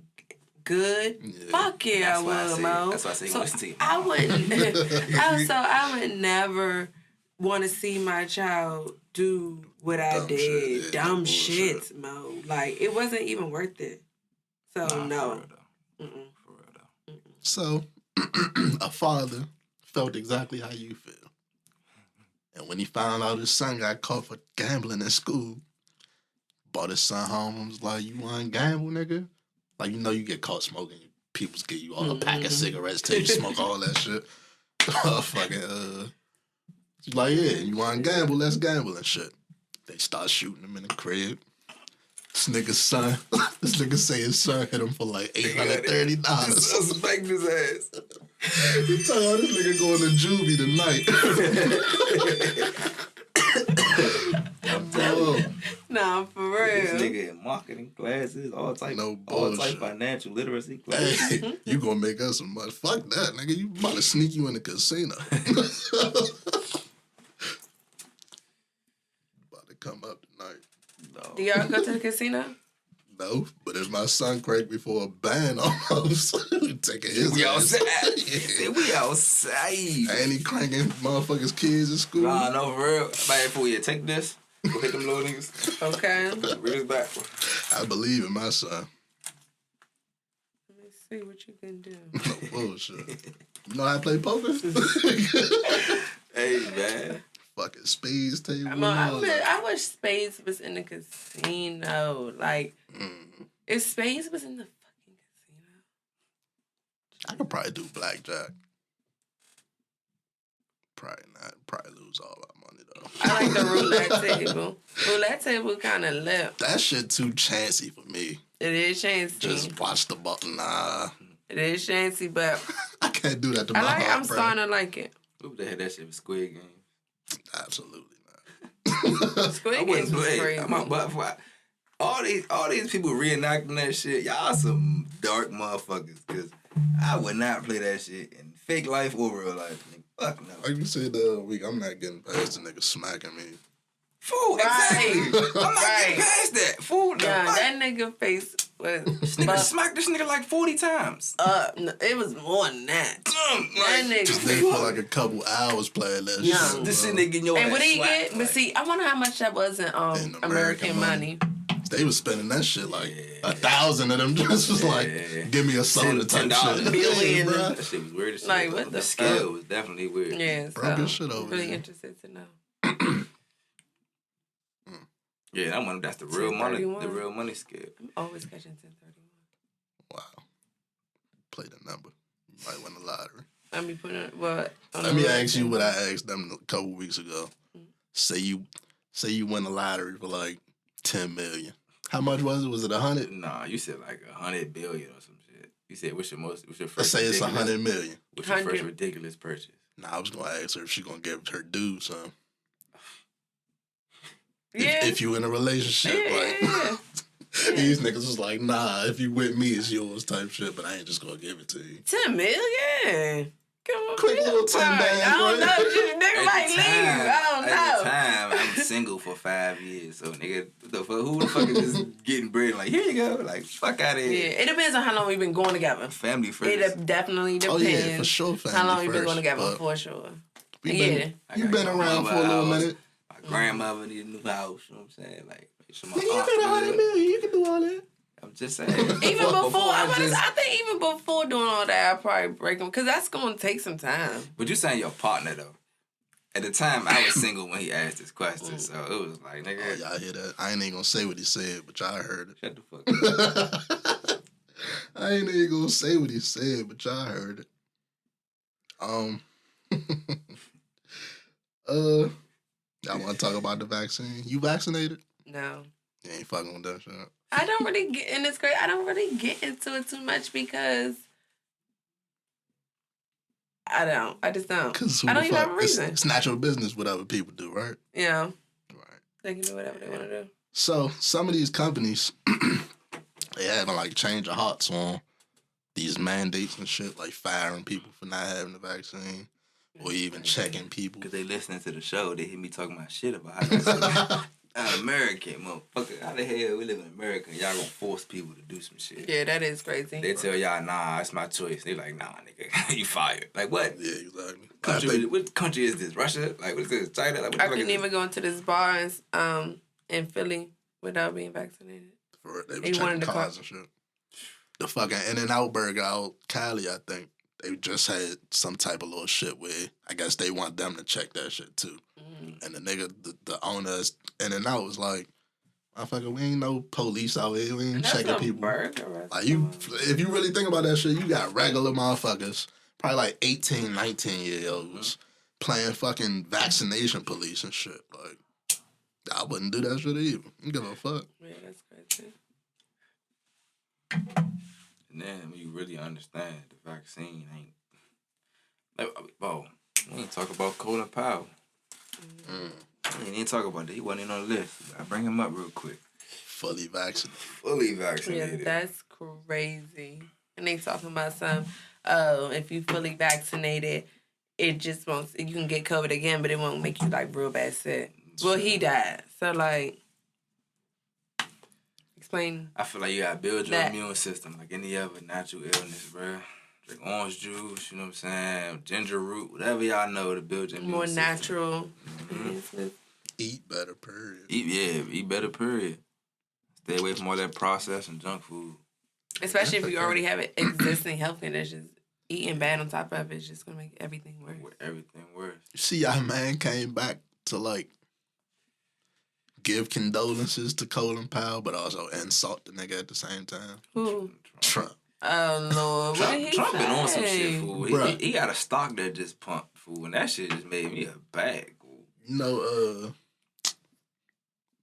good, fuck yeah, I would, Mo. That's why I say listen to you. I wouldn't. I would never want to see my child do what I did. Shit, Dumb shit, Mo. Like, it wasn't even worth it. So, no. For real though. So, a father felt exactly how you feel. And when he found out his son got caught for gambling at school, brought his son home and was like, you want to gamble, nigga? Like, you know you get caught smoking. People give you all a pack of cigarettes till you smoke all that shit. She's like, yeah, you want to gamble? Let's gamble and shit. They start shooting him in the crib. This nigga say his son hit him for like $830. Suspect his ass. You tell all this nigga going to juvie tonight. Nah, for real. This nigga in marketing classes, all type financial literacy classes. Hey, you gonna make us some money. Fuck that, nigga. You about to sneak you in the casino. About to come up tonight. No. Do y'all go to the casino? No, but if my son cracked before a ban almost, taking his We ass. outside. We outside. And he cranking motherfuckers' kids in school. Nah, no, for real. For you, take this. Go hit them little niggas. Okay. Bring us back. I believe in my son. Let me see what you can do. No bullshit. You know how I play poker? Hey, man. Fucking spades table. I wish Spades was in the casino. Like, if Spades was in the fucking casino. I could probably do blackjack. Probably not. Probably lose all our money, though. I like the roulette table. Roulette table kind of lit. That shit too chancy for me. It is chancy. Just watch the ball. Nah. It is chancy, but I can't do that to my heart, I'm bro. starting to like it. Who the hell that shit was Squid Game? Absolutely not. Squid Games was crazy. All these people reenacting that shit, y'all some dark motherfuckers. Cause I would not play that shit in fake life or real life. Fuck no. Like you said the other week, I'm not getting past the nigga smacking me. Fool, exactly. I'm not getting past that. Fool, Yeah, that nigga face was. This nigga smacked this nigga like 40 times. No, it was more than that. That nigga. Just there for like a couple hours playing that shit. This shit nigga getting your And ass what did he slapped, get? But see, I wonder how much that was in American money. They was spending that shit like 1,000 of them just was like, give me a soda type shit. Billion. Yeah, That shit was weird as shit. Like, what the scale was definitely weird. Yeah, Broke so his shit over really there. interested to know. Yeah, that's the real money. 1031. The real money scale. I'm always catching 1031. Wow. Play the number. You might win the lottery. I be putting Let me ask you what I asked them a couple weeks ago. Say you win the lottery for like 10 million. How much was it? Was it 100? Nah, you said like 100 billion or some shit. You said what's your first? Let's say it's 100 million. What's your first ridiculous purchase? Nah, I was gonna ask her if she gonna give her due some. Yeah. If you in a relationship, Yeah. these niggas was like, nah, if you with me, it's yours type shit, but I ain't just gonna give it to you. 10 million? Come on, Quick little 10 bands, I don't right? know. This nigga might leave. I don't At the know. time, I'm single for 5 years, so nigga, who the fuck is just getting bread? Like, here you go, like, fuck out of here. Yeah, it depends on how long we've been going together. Family first. It definitely depends. Oh yeah, for sure. Family how long we've been first, going together, but for sure. You've been around for a little minute. My grandmother need a new house. You know what I'm saying? Like, so my You aunt got 100 million. You can do all that. I'm just saying. Even before, I think even before doing all that, I'd probably break them because that's going to take some time. But you saying your partner though. At the time, I was single when he asked this question, so it was like, nigga. Oh, y'all hear that? I ain't even gonna say what he said, but y'all heard it. Shut the fuck up. I ain't even gonna say what he said, but y'all heard it. Y'all want to talk about the vaccine? You vaccinated? No. You ain't fucking with that shit. I don't really get, and it's great, I don't really get into it too much because I just don't. I don't even have a reason. It's natural business what other people do, right? Yeah. Right. They can do whatever they want to do. So some of these companies, they haven't like changed their hearts on these mandates and shit, like firing people for not having the vaccine, or even checking people. Because they listening to the show, they hear me talking about shit about how I'm American, motherfucker. How the hell we live in America? Y'all gonna force people to do some shit. Yeah, that is crazy. They tell y'all, nah, it's my choice. They like, nah, nigga, you fired. Like, what? Yeah, exactly. What country is this? Russia? Like, what is this? China? Like, what I couldn't even go into this bar in Philly without being vaccinated. They were checking cars and shit. The fucking In-N-Out burger out Cali, I think, they just had some type of little shit where I guess they want them to check that shit too. And the nigga, the owner In-N-Out was like, motherfucker, we ain't no police out here. We ain't checking people. Like, if you really think about that shit, you got regular motherfuckers, probably like 18, 19-year-olds playing fucking vaccination police and shit. Like, I wouldn't do that shit either. You give a fuck. Yeah, that's crazy. And then when you really understand the vaccine ain't like, bro, we ain't talk about Colin Powell. We ain't even talk about that. He wasn't even on the list. I bring him up real quick. Fully vaccinated. Fully vaccinated. Yeah, that's crazy. And they talking about if you fully vaccinated, it just won't. You can get COVID again, but it won't make you like real bad sick. Well, he died, so like. Explain. I feel like you gotta build your immune system like any other natural illness, bro. Drink orange juice, you know what I'm saying? Ginger root, whatever y'all know to build your immune more system. Natural. Eat better, period. Eat better, period. Stay away from all that processed and junk food. Especially if you already have an existing health conditions. Eating bad on top of it is just gonna make everything worse. You see how man came back to like give condolences to Colin Powell, but also insult the nigga at the same time. Who? Trump. Oh Lord, what did he Trump say? been on some shit, fool. He got a stock that just pumped, fool, and that shit just made me a bag, fool. You know,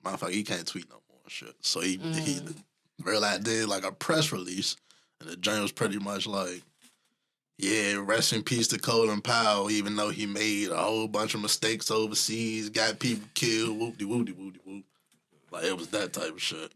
motherfucker, he can't tweet no more shit. So he realized did like a press release, and the joint was pretty much like, yeah, rest in peace to Colin Powell, even though he made a whole bunch of mistakes overseas, got people killed, whoop-de-whoop-de-whoop-de-whoop. Like, it was that type of shit.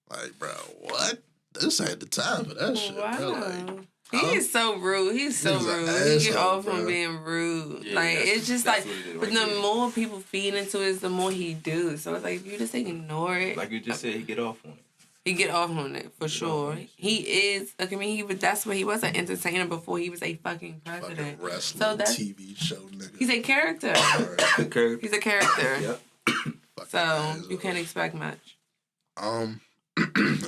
Like, bro, what? This ain't the time for that shit, wow. bro. Like, he is so rude. He's so rude. He get off on being rude. Yeah, like, it's just like, but the more people feed into it, the more he do. So it's like, if you just ignore it. Like you just said, he get off on it. He get off on it, for sure. He is, I mean, that's what he was, an entertainer before he was a fucking president. Fucking wrestling, TV show nigga. He's a character. He's a character. Yep. So, you can't expect much.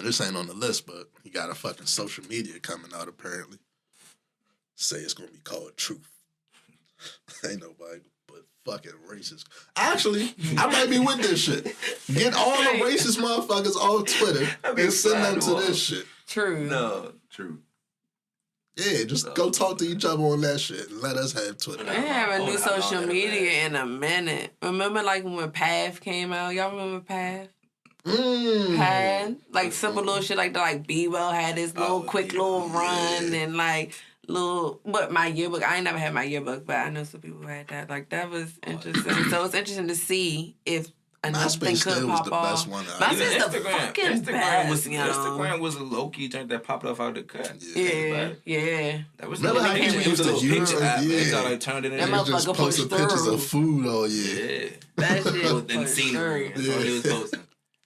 This ain't on the list, but he got a fucking social media coming out apparently. Say it's gonna be called Truth. Ain't nobody but fucking racist. Actually, I might be with this shit. Get all the racist motherfuckers on Twitter and send them to this shit. True. No, true. Yeah, just go talk to each other on that shit and let us have Twitter. They have a new social media in a minute. Remember like when Path came out? Y'all remember Path? Path? Like simple little shit like that. Like B-Well had this little quick little run and like little, but my yearbook, I ain't never had my yearbook, but I know some people had that. Like that was interesting. So it's interesting to see if another thing could pop off. MySpace the fucking best, Instagram was a low-key joint that popped off out the cut. Yeah. That was remember how you used to picture app. They turned it in. That just posted pictures of food all year. Yeah. That shit then scenery. That's all he was posting.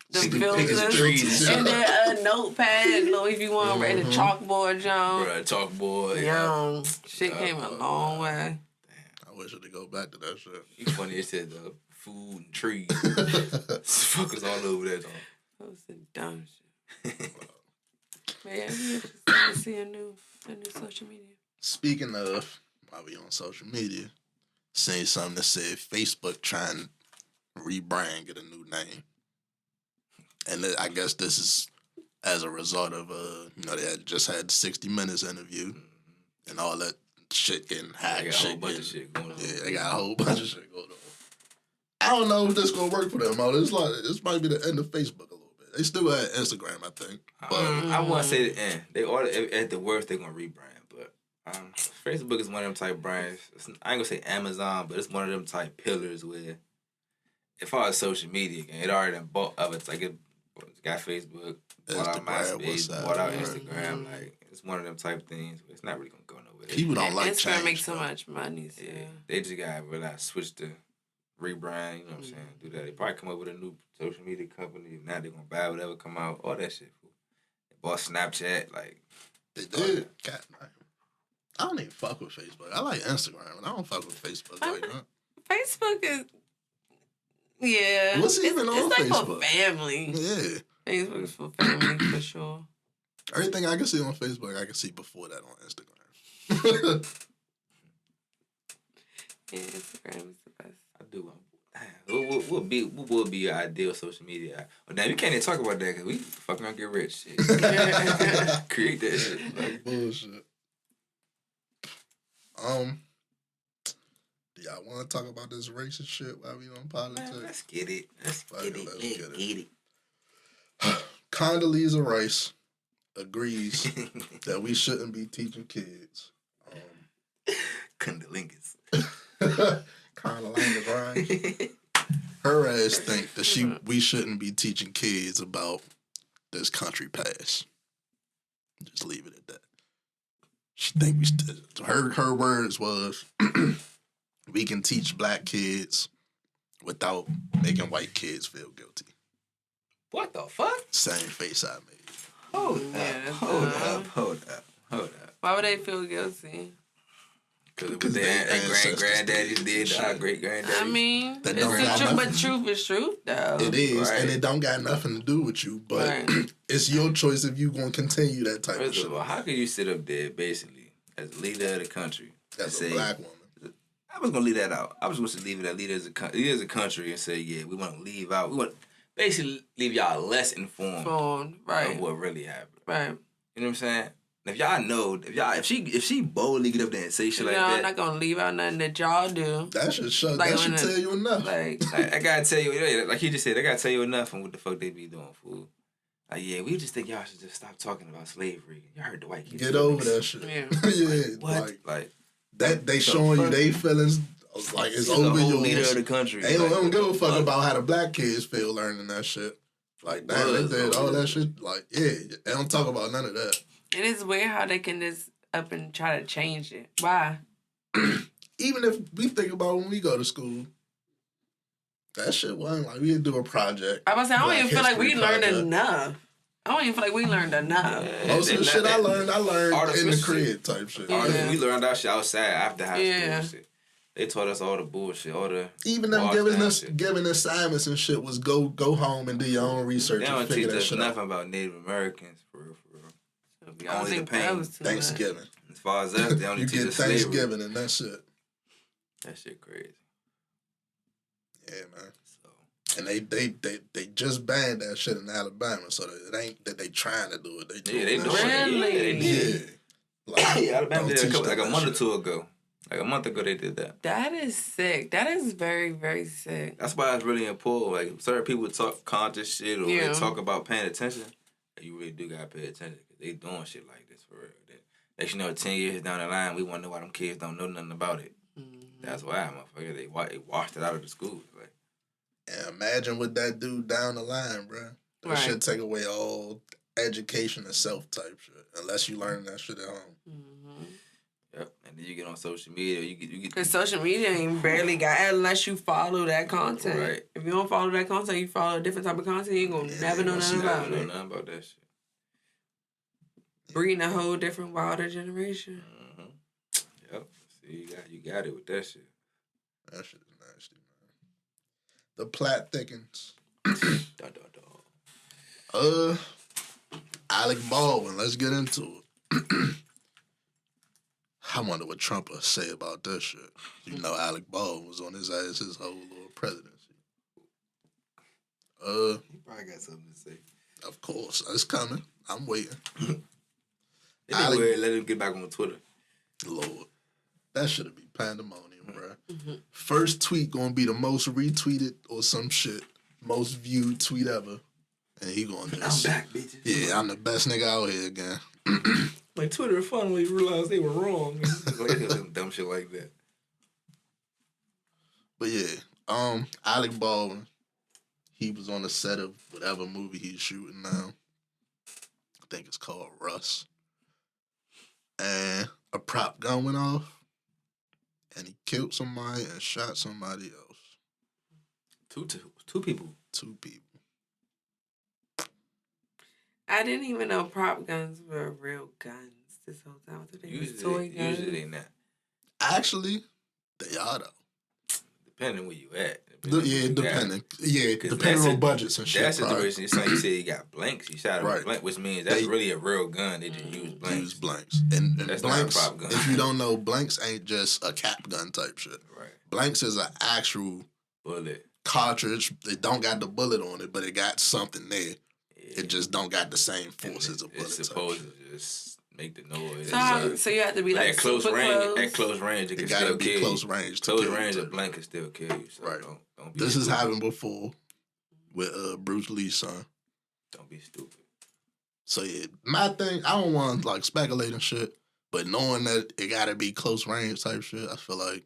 The filters and then a notepad, if you want to write a chalkboard, John. Right, chalkboard. Young. Shit came a long way. Damn. I wish I could go back to that shit. It's funny, it said food and trees. Fuckers all over that, though. That was some dumb shit. But yeah, we interested to see a new social media. Speaking of, while we on social media, seen something that said Facebook trying to rebrand, get a new name. And I guess this is as a result of, they had just had 60 Minutes interview and all that shit getting hacked. They got a whole bunch of shit going on. Yeah, they got a whole bunch of shit going on. I don't know if this going to work for them. This might be the end of Facebook a little bit. They still had Instagram, I think. But I want to say the end. They order at the worst, they're going to rebrand. But Facebook is one of them type brands. I ain't going to say Amazon, but it's one of them type pillars where if I was social media, it already bought of it's like it got Facebook, bought out MySpace, bought out Instagram. Like It's one of them type things. It's not really gonna go nowhere. People don't like Instagram change. makes so bro. much money. So. Yeah, they just gotta realize switch to rebrand. You know what I'm saying? Do that. They probably come up with a new social media company. Now they're gonna buy whatever come out. All that shit. Fool. They bought Snapchat. Like They did. God, I don't even fuck with Facebook. I like Instagram, and I don't fuck with Facebook like that. Facebook is. Yeah. What's even on It's like Facebook? for family. Yeah. Facebook is for family for sure. Everything I can see on Facebook, I can see before that on Instagram. Yeah, Instagram is the best. I do. What would be your ideal social media? Oh, damn, you can't even talk about that because we fucking gonna get rich. Shit. Create that shit. Like, Bullshit. Do y'all want to talk about this racist shit while we on politics? man, let's get it. Let's Fuck get it, it. let's Let's get get it. it. Condoleezza Rice agrees that we shouldn't be teaching kids. Condoleezza. Condoleezza Rice. Her ass think that we shouldn't be teaching kids about this country past. Just leave it at that. She think her words was we can teach black kids without making white kids feel guilty. What the fuck? Same face I made. Hold Yeah, up. Why would they feel guilty? Because what Because their they ancestors granddaddies did, shit. our great granddaddies. I mean, That it's don't the got truth, but nothing. truth is truth, though. It is, Right. and it don't got nothing to do with you, but Right. it's your choice if you gonna continue that type of First shit. of all, how can you sit up there basically as leader of the country and As a say, black woman. I was gonna leave that out. I was supposed to leave it as leader as a country and say, yeah, we want to leave out. We want basically leave y'all less informed Phone, right, of what really happened. right. You know what I'm saying? And if y'all know, if she boldly get up there and say shit No, like I'm that, not gonna leave out nothing that y'all do. That should show. Like that should when tell you enough. Like, I gotta tell you, like he just said, I gotta tell you enough on what the fuck they be doing, fool. Like, yeah, we just think y'all should just stop talking about slavery. Y'all heard the white kids. Get over that shit. Yeah. Yeah, What? like Like that. They showing you they feelings like it's over the whole leader yours. of the country. They don't, Like, don't give a fuck what? about how the black kids feel learning that shit. Like, damn, Was they did all over. that shit. Like, yeah, they don't talk about none of that. it is weird how they can just up and try to change it. Why? Even if we think about when we go to school, that shit wasn't like we'd do a project. I was saying, I don't Black even feel like we history learned project. enough. I don't even feel like we learned enough. Yeah, Most of the they shit not- I learned in the artificial crib type shit. Yeah. We learned our shit outside after high school. Yeah. And shit. They taught us all the bullshit, all the. Even them Wash giving down us shit. giving assignments and shit was go home and do your own research They and don't figure teach that us shit nothing out. about Native Americans, for real, for real. I don't Only the think that pain. was too much. Thanksgiving. As far as us, they only You teach get us slavery. Thanksgiving and that's it. That shit crazy. Yeah, man. So And they just banned that shit in Alabama, so that it ain't that they trying to do it. They doing yeah, they that doing shit. it. Yeah, they Really? did. Yeah. Like, Yeah, Alabama don't did teach a couple, them like a that month or shit. two ago. Like a month ago, they did that. That is sick. That is very, very sick. That's why it's really important. Like certain people talk conscious shit or Yeah. they talk about paying attention. You really do gotta pay attention because they doing shit like this for real. They should know 10 years down the line, we want to know why them kids don't know nothing about it. That's why, motherfucker. They washed it out of the schools. Like, And imagine what that do down the line, bro. That Right. shit take away all education and self type shit, unless you learn that shit at home. yep. And then you get on social media, you get. Because social media ain't barely got, unless you follow that content. Right. If you don't follow that content, you follow a different type of content, you ain't going to never know you nothing You never about know it. nothing about that shit. Breeding a whole different, wilder generation. Mm-hmm. Yep. See, you got it with that shit. That shit is nasty, man. The plot thickens. Dun, dun, dun. Alec Baldwin. Let's get into it. I wonder what Trump will say about this shit. You know, Alec Baldwin was on his ass his whole little presidency. He probably got something to say. Of course, it's coming. I'm waiting. Anyway, let him get back on Twitter. Lord, that should be pandemonium, bruh. First tweet gonna be the most retweeted or some shit, most viewed tweet ever, and he gonna just I'm back, bitches. yeah, I'm the best nigga out here again. Like Twitter finally realized they were wrong. Like some dumb shit like that. But yeah, Alec Baldwin, he was on the set of whatever movie he's shooting now. I think it's called Russ. and a prop gun went off, and he killed somebody and shot somebody else. Two people. 2 people. I didn't even know prop guns were real guns this whole time. I thought they were toy guns. Usually they not. Actually, they are though. Depending where you at. Depending on budgets and shit. That situation, it's like you said, you got blanks. You shot a blank, which means that's really a real gun. They just use blanks. Use blanks. And that's blanks, not a prop gun. if you don't know, blanks ain't just a cap gun type shit. Right. Blanks is an actual bullet cartridge. It don't got the bullet on it, but it got something there. Yeah. It just don't got the same force as a bullet. It's supposed to just make the noise. So you have to be like at close super range. close? At close range, it can gotta still be kill close you. range. Close range, a blank can still kill you. So right. Don't be this stupid. has happened before with Bruce Lee's son. Don't be stupid. So yeah, my thing, I don't want to like speculate and shit, but knowing that it gotta be close range type shit, I feel like,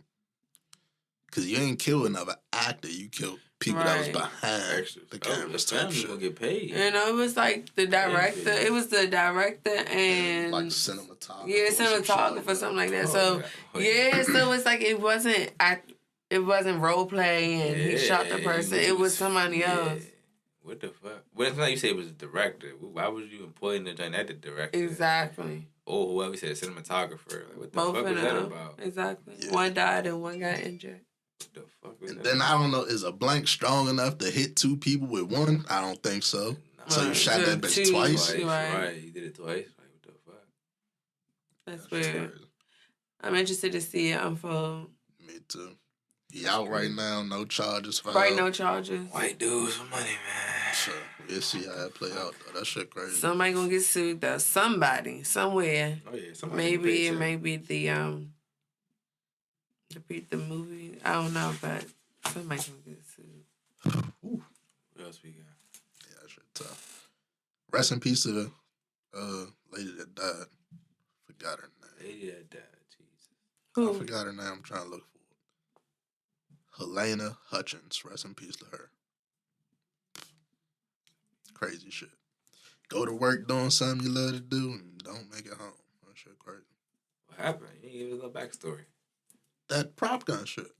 cause you ain't kill another actor, you killed people that was behind Extras. the cameras type shit. Gonna get paid. You know, it was like the director. It was the director and like cinematographer. Yeah, cinematographer, something like that. So so it's like it wasn't role play and he shot the person. It was somebody else. What the fuck? Well, it's like you say it was a director. Why was you employing the joint at the director? Exactly. Or whoever said cinematographer. Like, what the Both fuck of was that them. about? Exactly. Yeah. One died and one got injured. What the fuck was And that? then I don't know, is a blank strong enough to hit 2 people with one? I don't think so. So you shot that bitch twice? Right. You did it twice. Like, what the fuck? That's weird. Crazy. I'm interested to see it unfold. Me too. He out right now, no charges filed. Right, no charges. White dudes for money, man. So we'll see how that play out though. That shit crazy. Somebody gonna get sued though. Somebody, somewhere. Oh yeah, somebody. Maybe it may be the movie. I don't know, but somebody gonna get sued. Ooh. What else we got? Yeah, that shit tough. Rest in peace to the lady that died. Forgot her name. Lady that died. Jesus. Who? I forgot her name. I'm trying to look for it. Helena Hutchins. Rest in peace to her. Crazy shit. Go to work doing something you love to do and don't make it home. That shit crazy. What happened? You didn't give us a little backstory. That prop gun shit.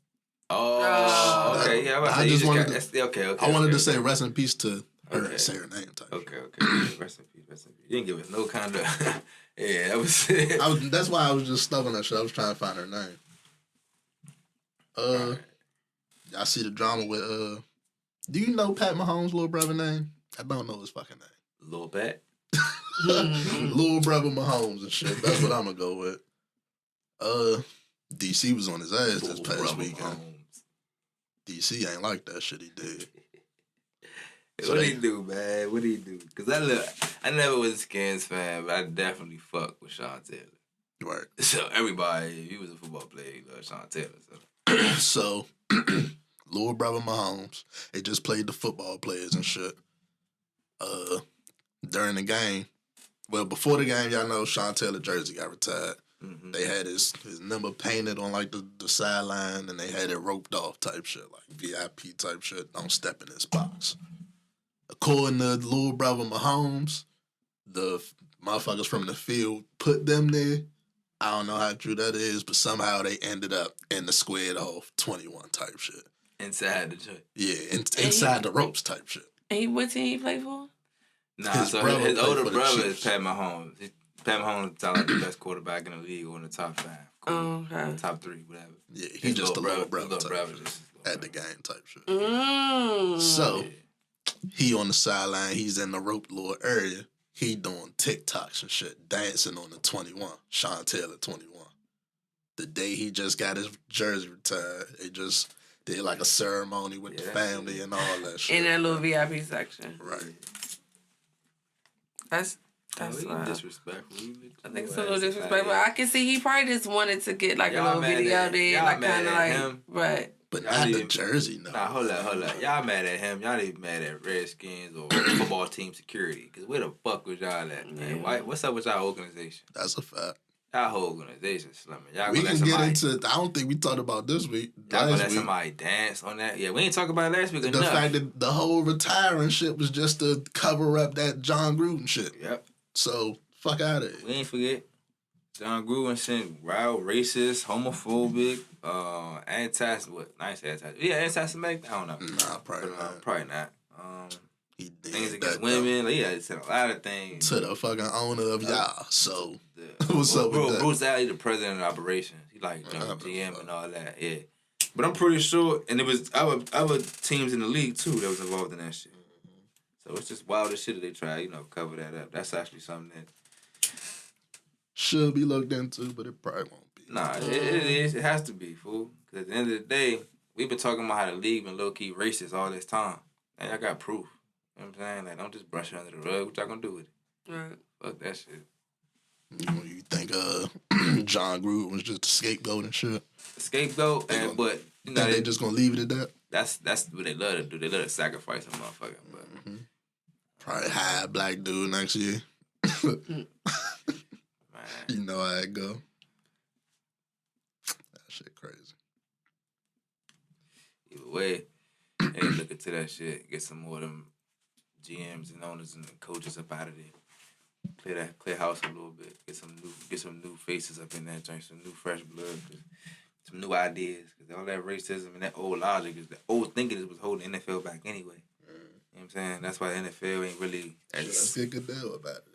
Oh, okay. Yeah, I just wanted to. Okay. I wanted to say rest in peace to her and say her name type. Okay. Rest in peace. Rest in peace. You didn't give us no kind of. Yeah, that was it. That's why I was just stuck on that shit. I was trying to find her name. Y'all see the drama with do you know Pat Mahomes' little brother name? I don't know his fucking name. Lil Pat. Little brother Mahomes and shit. That's what I'm gonna go with. DC was on his ass this past weekend. Mahomes. DC ain't like that shit he did. What did he do, man? What did he do? Because I never was a Skins fan, but I definitely fuck with Sean Taylor. Right. So everybody, if he was a football player, he loved Sean Taylor. So, little brother Mahomes, they just played the football players and shit. During the game, well, before the game, y'all know Sean Taylor jersey got retired. Mm-hmm. They had his number painted on like the sideline, and they had it roped off type shit, like VIP type shit. Don't step in this box. According to little brother Mahomes, the motherfuckers from the field put them there. I don't know how true that is, but somehow they ended up in the squared off 21 type shit. Inside the joint. Yeah, inside the ropes type shit. And what team he play for? Nah, his older brother is Pat Mahomes. Pat Mahomes is like the best quarterback in the league, or in the top 5. Oh, okay. Top 3, whatever. Yeah, he's just a little brother type shit. At the game type shit. So, he on the sideline, he's in the rope little area. He doing TikToks and shit, dancing on the 21. Sean Taylor 21. The day he just got his jersey retired, they just did like a ceremony with the family and all that shit. In that little VIP section. Right. That's wild. Disrespectful. I think it's a little disrespectful. I can see he probably just wanted to get like a little video there, like kind of like, him. Right. But not the jersey, no. Nah, hold up. Y'all mad at him. Y'all ain't mad at Redskins or football team security. Because where the fuck was y'all at, man? What's up with y'all organization? That's a fact. Y'all whole organization slumming. Y'all we can get into. I don't think we talked about this week. Y'all gonna let somebody dance on that? Yeah, we ain't talking about it last week enough. The fact that the whole retiring shit was just to cover up that John Gruden shit. Yep. So fuck out of it. We ain't forget. John Gruden sent wild, racist, homophobic, anti-Semitic. I don't know. Nah, probably not. Probably not. He did Things that, against women. Like, he said a lot of things. to the fucking owner of y'all. So what's up with that? Bruce Alley, the president of operations. He like GM and all that. Yeah. But I'm pretty sure, and it was other teams in the league too that was involved in that shit. So it's just wild as shit that they try, cover that up. That's actually something that should be looked into, but it probably won't be. Nah, it is. It has to be, fool. Because at the end of the day, we've been talking about how the league been low-key racist all this time. And I got proof. You know what I'm saying? Like, don't just brush it under the rug. What y'all gonna do with it? Right. Fuck that shit. You think John Gruden was just a scapegoat and shit? Scapegoat, but they just gonna leave it at that? That's what they love to do. They love to sacrifice a motherfucker. But probably hire a black dude next year. man, you know how it go. That shit crazy. Either way, they look into that shit. Get some more of them GMs and owners and coaches up out of there. Clear house a little bit. Get some new faces up in that joint. Some new fresh blood. Some new ideas. Because all that racism and that old logic is the old thinking is what's holding the NFL back anyway. You know what I'm saying? That's why the NFL ain't really. Let's get a good deal about it.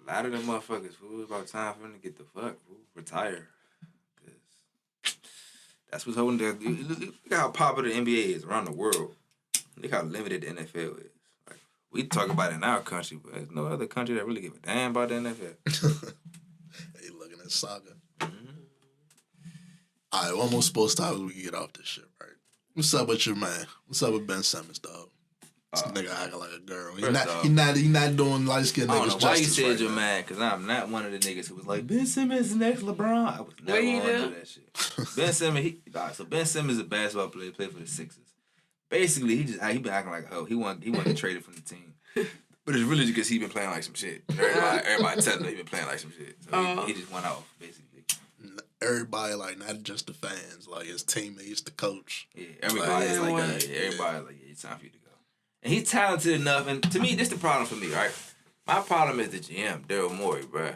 A lot of them motherfuckers, fool. It's about time for them to get the fuck, fool. Retire. Cause that's what's holding the. Look how popular the NBA is around the world. Look how limited the NFL is. Like, we talk about it in our country, but there's no other country that really give a damn about the NFL. They looking at soccer. All right, one more sports topic we can get off this shit, right? What's up with your man? What's up with Ben Simmons, dog? This nigga acting like a girl. He not doing light skinned niggas justice. I don't know why you said right you're now. mad, because I'm not one of the niggas who was like, Ben Simmons is the next LeBron. I was never on that shit. Ben Simmons, Ben Simmons is a basketball player, played for the Sixers. Basically, he been acting like a hoe. He wasn't traded from the team. But it's really just because he been playing like some shit. Everybody telling him he been playing like some shit. So he just went off, basically. Everybody, like, not just the fans, like his teammates, the coach. Yeah, everybody's like, it's time for you to go. And he's talented enough, and to me, this the problem for me, right? My problem is the GM, Daryl Morey, bruh.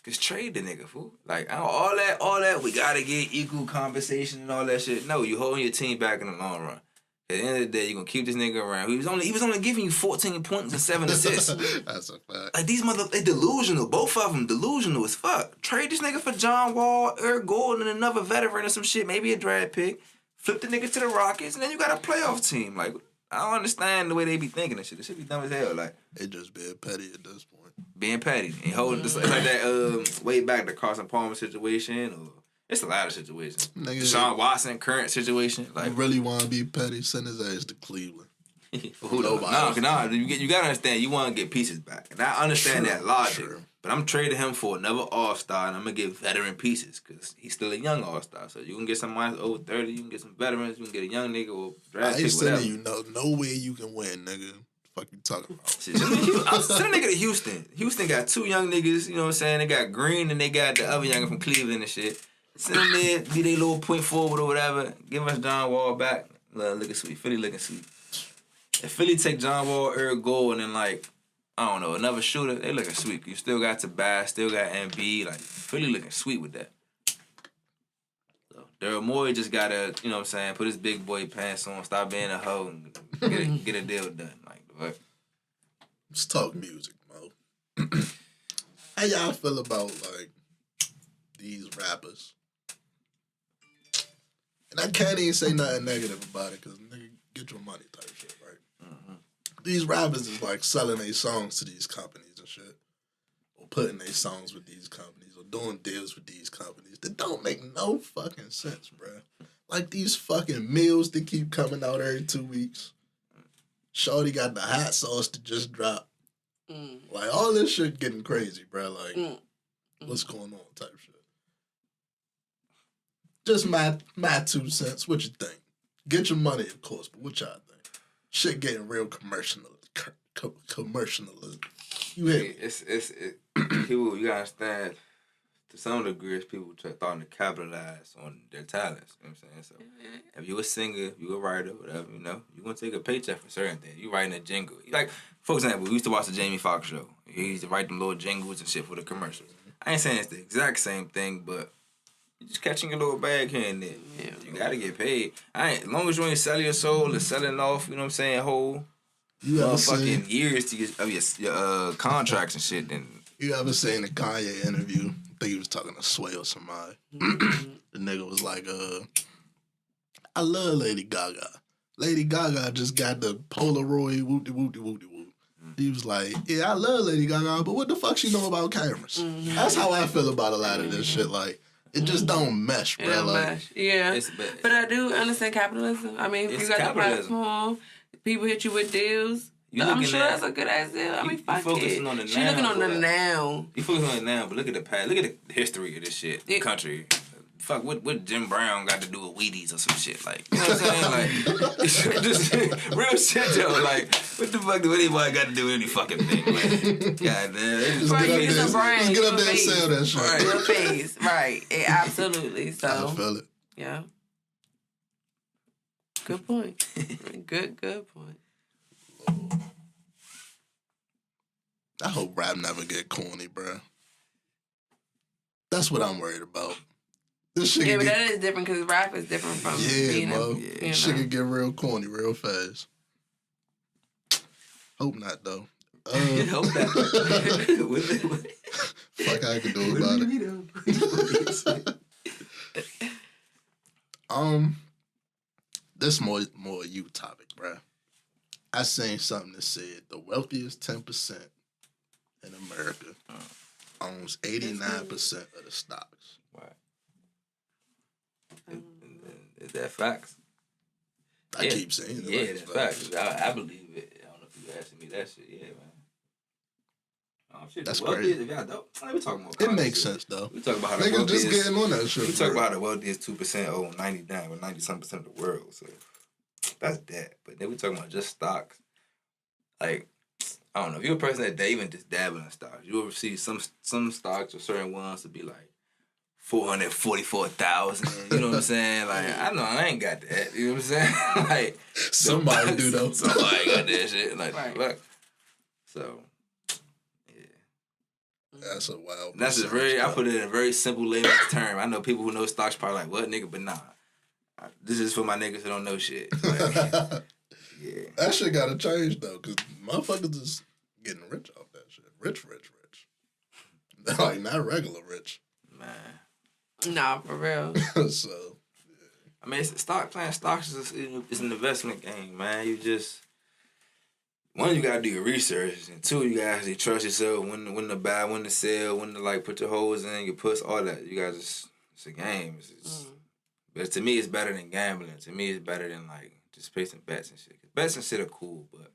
Cause trade the nigga, fool. Like, all that, we gotta get equal compensation and all that shit. No, you holding your team back in the long run. At the end of the day, you're gonna keep this nigga around. He was only giving you 14 points and 7 assists. That's a fact. Like, these they delusional. Both of them delusional as fuck. Trade this nigga for John Wall, Eric Gordon, and another veteran or some shit, maybe a draft pick. Flip the nigga to the Rockets, and then you got a playoff team. Like, I don't understand the way they be thinking and shit. This shit be dumb as hell. Like, it just being petty at this point. Being petty and holding this like that. Way back the Carson Palmer situation, or it's a lot of situations. Deshaun Watson current situation. Like, you really want to be petty? Send his ass to Cleveland. Nah. You gotta understand. You want to get pieces back, and I understand that logic. True. But I'm trading him for another All-Star, and I'm gonna get veteran pieces because he's still a young All-Star. So you can get somebody that's over 30. You can get some veterans. You can get a young nigga or draft pick, whatever. You know, no way you can win, nigga. Fuck you talking about? Send a nigga to Houston. Houston got 2 young niggas. You know what I'm saying? They got Green and they got the other younger from Cleveland and shit. Send them there, be their little point forward or whatever. Give us John Wall back. Looking sweet. Philly looking sweet. If Philly take John Wall, Eric Gordon, and like, I don't know, another shooter, they looking sweet. You still got Tobias, still got Embiid. Like, Philly looking sweet with that. So, Daryl Morey just gotta, you know what I'm saying, put his big boy pants on, stop being a hoe, and get a deal done. Like, what? Let's talk music, Mo. How y'all feel about, like, these rappers? And I can't even say nothing negative about it, because nigga, get your money type shit, right? These rappers is like selling their songs to these companies and shit, or putting their songs with these companies, or doing deals with these companies that don't make no fucking sense, bruh. Like these fucking meals that keep coming out every 2 weeks. Shawty got the hot sauce that just dropped. Like all this shit getting crazy, bruh. Like what's going on type shit. Just my 2 cents. What you think? Get your money, of course, but what y'all think? Shit getting real commercial. You hear me? It's people, you gotta understand, to some degree, people starting to capitalize on their talents. You know what I'm saying? So, if you a singer, if you a writer, whatever, you know, you're gonna take a paycheck for certain things. You writing a jingle. Like, for example, we used to watch the Jamie Foxx show. He used to write them little jingles and shit for the commercials. I ain't saying it's the exact same thing, but you just catching a little bag here and there. Yeah. You gotta get paid. As long as you ain't selling your soul and selling off, you know what I'm saying, whole fucking years to your contracts and shit, then... You ever seen the Kanye interview? I think he was talking to Sway or somebody. The nigga was like, I love Lady Gaga. Lady Gaga just got the Polaroid whoop-de-whoop-de-whoop-de-whoop. He was like, yeah, I love Lady Gaga, but what the fuck she know about cameras? That's how I feel about a lot of this shit. Like, it just don't mesh, bro. It don't mesh. Yeah. But I do understand capitalism. I mean, if you got the platform, people hit you with deals. I'm sure that's a good ass deal. I mean, fuck it. She looking on the now. You focusing on the now, but look at the past. Look at the history of this shit. The country. Fuck, what Jim Brown got to do with Wheaties or some shit? Like, you know what I'm saying? Like, just real shit, though. Like, what the fuck do anybody got to do with any fucking thing? Like, goddamn. Just get up there and sell that shit. Right. Real face. Right. Yeah, absolutely. So, I feel it. Yeah. Good point. Good point. I hope rap never get corny, bro. That's what I'm worried about. This shit but that is different because rap is different from being bro. Shit can get real corny real fast. Hope not, though. Hope not. Fuck I can do about it. This more you topic, bro. I seen something that said the wealthiest 10% in America owns 89% of the stocks. Right. Is that facts? I keep saying it. Yeah, that's facts. I believe it. I don't know if you asking me that shit. Yeah, man. Shit, that's crazy. Let me talk more. It makes sense though. We talk about how the niggas wealthiest, just getting on that shit. We talk about how the wealthiest 2% own 90% of the world. So that's that. But then we talking about just stocks. Like, I don't know. If you're a person that even just dabble in stocks, you ever see some stocks or certain ones to be like 444,000. You know what I'm saying? Like, I know I ain't got that. You know what I'm saying? Like, somebody do though. Somebody got that shit. Like, right. So, yeah. That's a wild. That's a very. I put it in a very simple layman's term. I know people who know stocks probably like, what nigga? But nah, this is for my niggas who don't know shit. Like, yeah. That shit gotta change though, cause motherfuckers is getting rich off that shit. Rich. Like not regular rich. Man. Nah, for real. So, yeah. I mean, playing stocks is an investment game, man. You just, one, you gotta do your research, and two, you gotta actually trust yourself when to buy, when to sell, when to like put your holes in, your puts, all that. You gotta just, it's a game. But to me, it's better than gambling. To me, it's better than like just placing bets and shit. Bets and shit are cool, but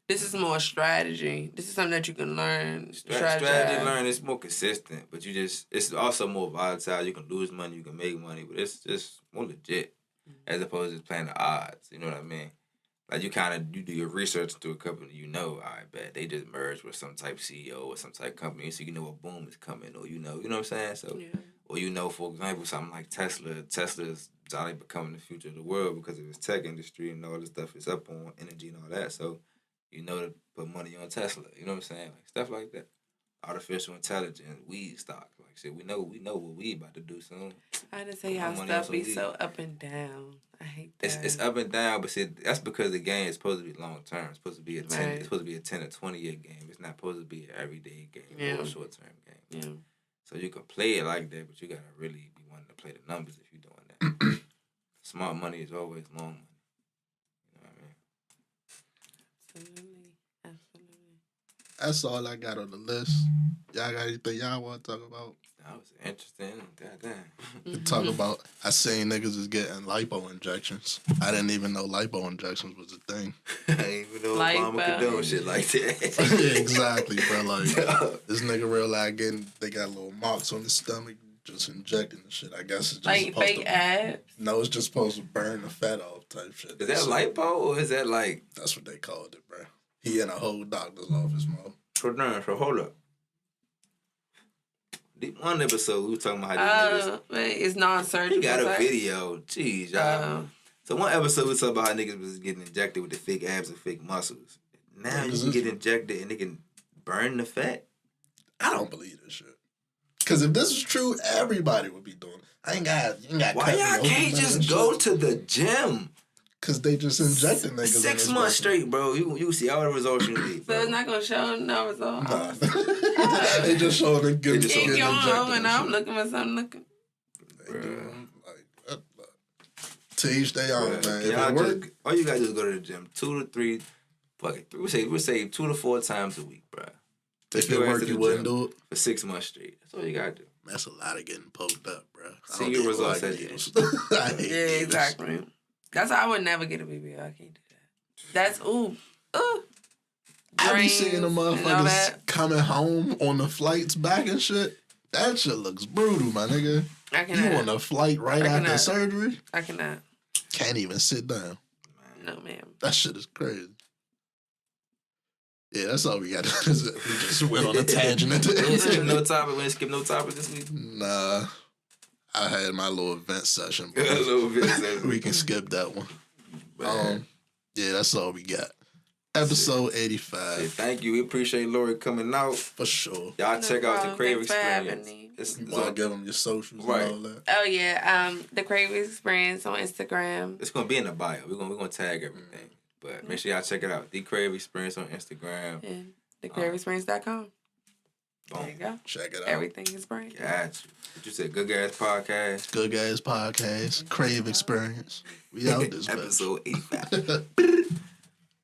this is more strategy. This is something that you can learn. Strategy learn. It's more consistent, but it's also more volatile. You can lose money, you can make money, but it's just more legit as opposed to playing the odds. You know what I mean? Like you do your research into a company, I bet they just merged with some type CEO or some type company, so you know a boom is coming, or you know what I'm saying? So, or for example, something like Tesla. Tesla's probably becoming the future of the world because of its tech industry and all the stuff it's up on, energy and all that. So, to put money on Tesla. You know what I'm saying? Like stuff like that. Artificial intelligence, weed stock. Like shit, we know what we about to do soon. I didn't say how stuff be so up and down. I hate that. It's up and down, but see, that's because the game is supposed to be long term. It's supposed to be a 10. It's supposed to be a 10 or 20-year game. It's not supposed to be an everyday game or a short term game. Yeah. So you can play it like that, but you gotta really be wanting to play the numbers if you're doing that. Smart money is always long money. Absolutely. That's all I got on the list. Y'all got anything y'all want to talk about? That was interesting. Goddamn. Talk about, I seen niggas is getting lipo injections. I didn't even know lipo injections was a thing. I didn't even know Obama could do shit like that. Yeah, exactly, bro. Like, this nigga real like they got little marks on his stomach, just injecting the shit. I guess it's just like fake abs? No, it's just supposed to burn the fat off type shit. Is that lipo or is that like? That's what they called it, bro. He in a whole doctor's office, mo. So hold up. One episode we were talking about how these niggas. It's non-surgical. He got a video. Jeez, y'all. So one episode we talking about how niggas was getting injected with the fake abs and fake muscles. Now you can get injected and they can burn the fat. I don't believe this shit. Because if this was true, everybody would be doing it. I ain't got Why y'all can't just go to the gym? Because they just injecting niggas. 6 months straight, bro. You see all the results you need. So it's not gonna show no results. Nah. They just showing the good. Keep going on, and I'm looking for something looking. To each day on, man. If it work, all you gotta do is go to the gym 2 to 3. Fuck it. We say 2 to 4 times a week, bro. If it work, you wouldn't do it for 6 months straight. That's all you gotta do. That's a lot of getting poked up, bro. See your results at the end. Yeah, exactly. That's why I would never get a BBL. I can't do that. That's I be seeing the motherfuckers coming home on the flights back and shit. That shit looks brutal, my nigga. I cannot. You on a flight right after surgery? I cannot. Can't even sit down. No, ma'am. That shit is crazy. Yeah, that's all we got. We just went on a tangent. We didn't skip no topic. We didn't skip no topic this week. Nah. I had my little event session. We can skip that one. Yeah, that's all we got. Episode 85. Hey, thank you. We appreciate Lori coming out. For sure. Y'all check out the Crave Experience. You want to give them your socials right. and all that? Oh, yeah. The Crave Experience on Instagram. It's going to be in the bio. We're gonna tag everything. But make sure y'all check it out. The Crave Experience on Instagram. And thecraveexperience.com. There you go. Check it out. Everything is brand. Got you. What you said? Good Guys Podcast. Good Guys Podcast. Crave Experience. We out this Episode 85.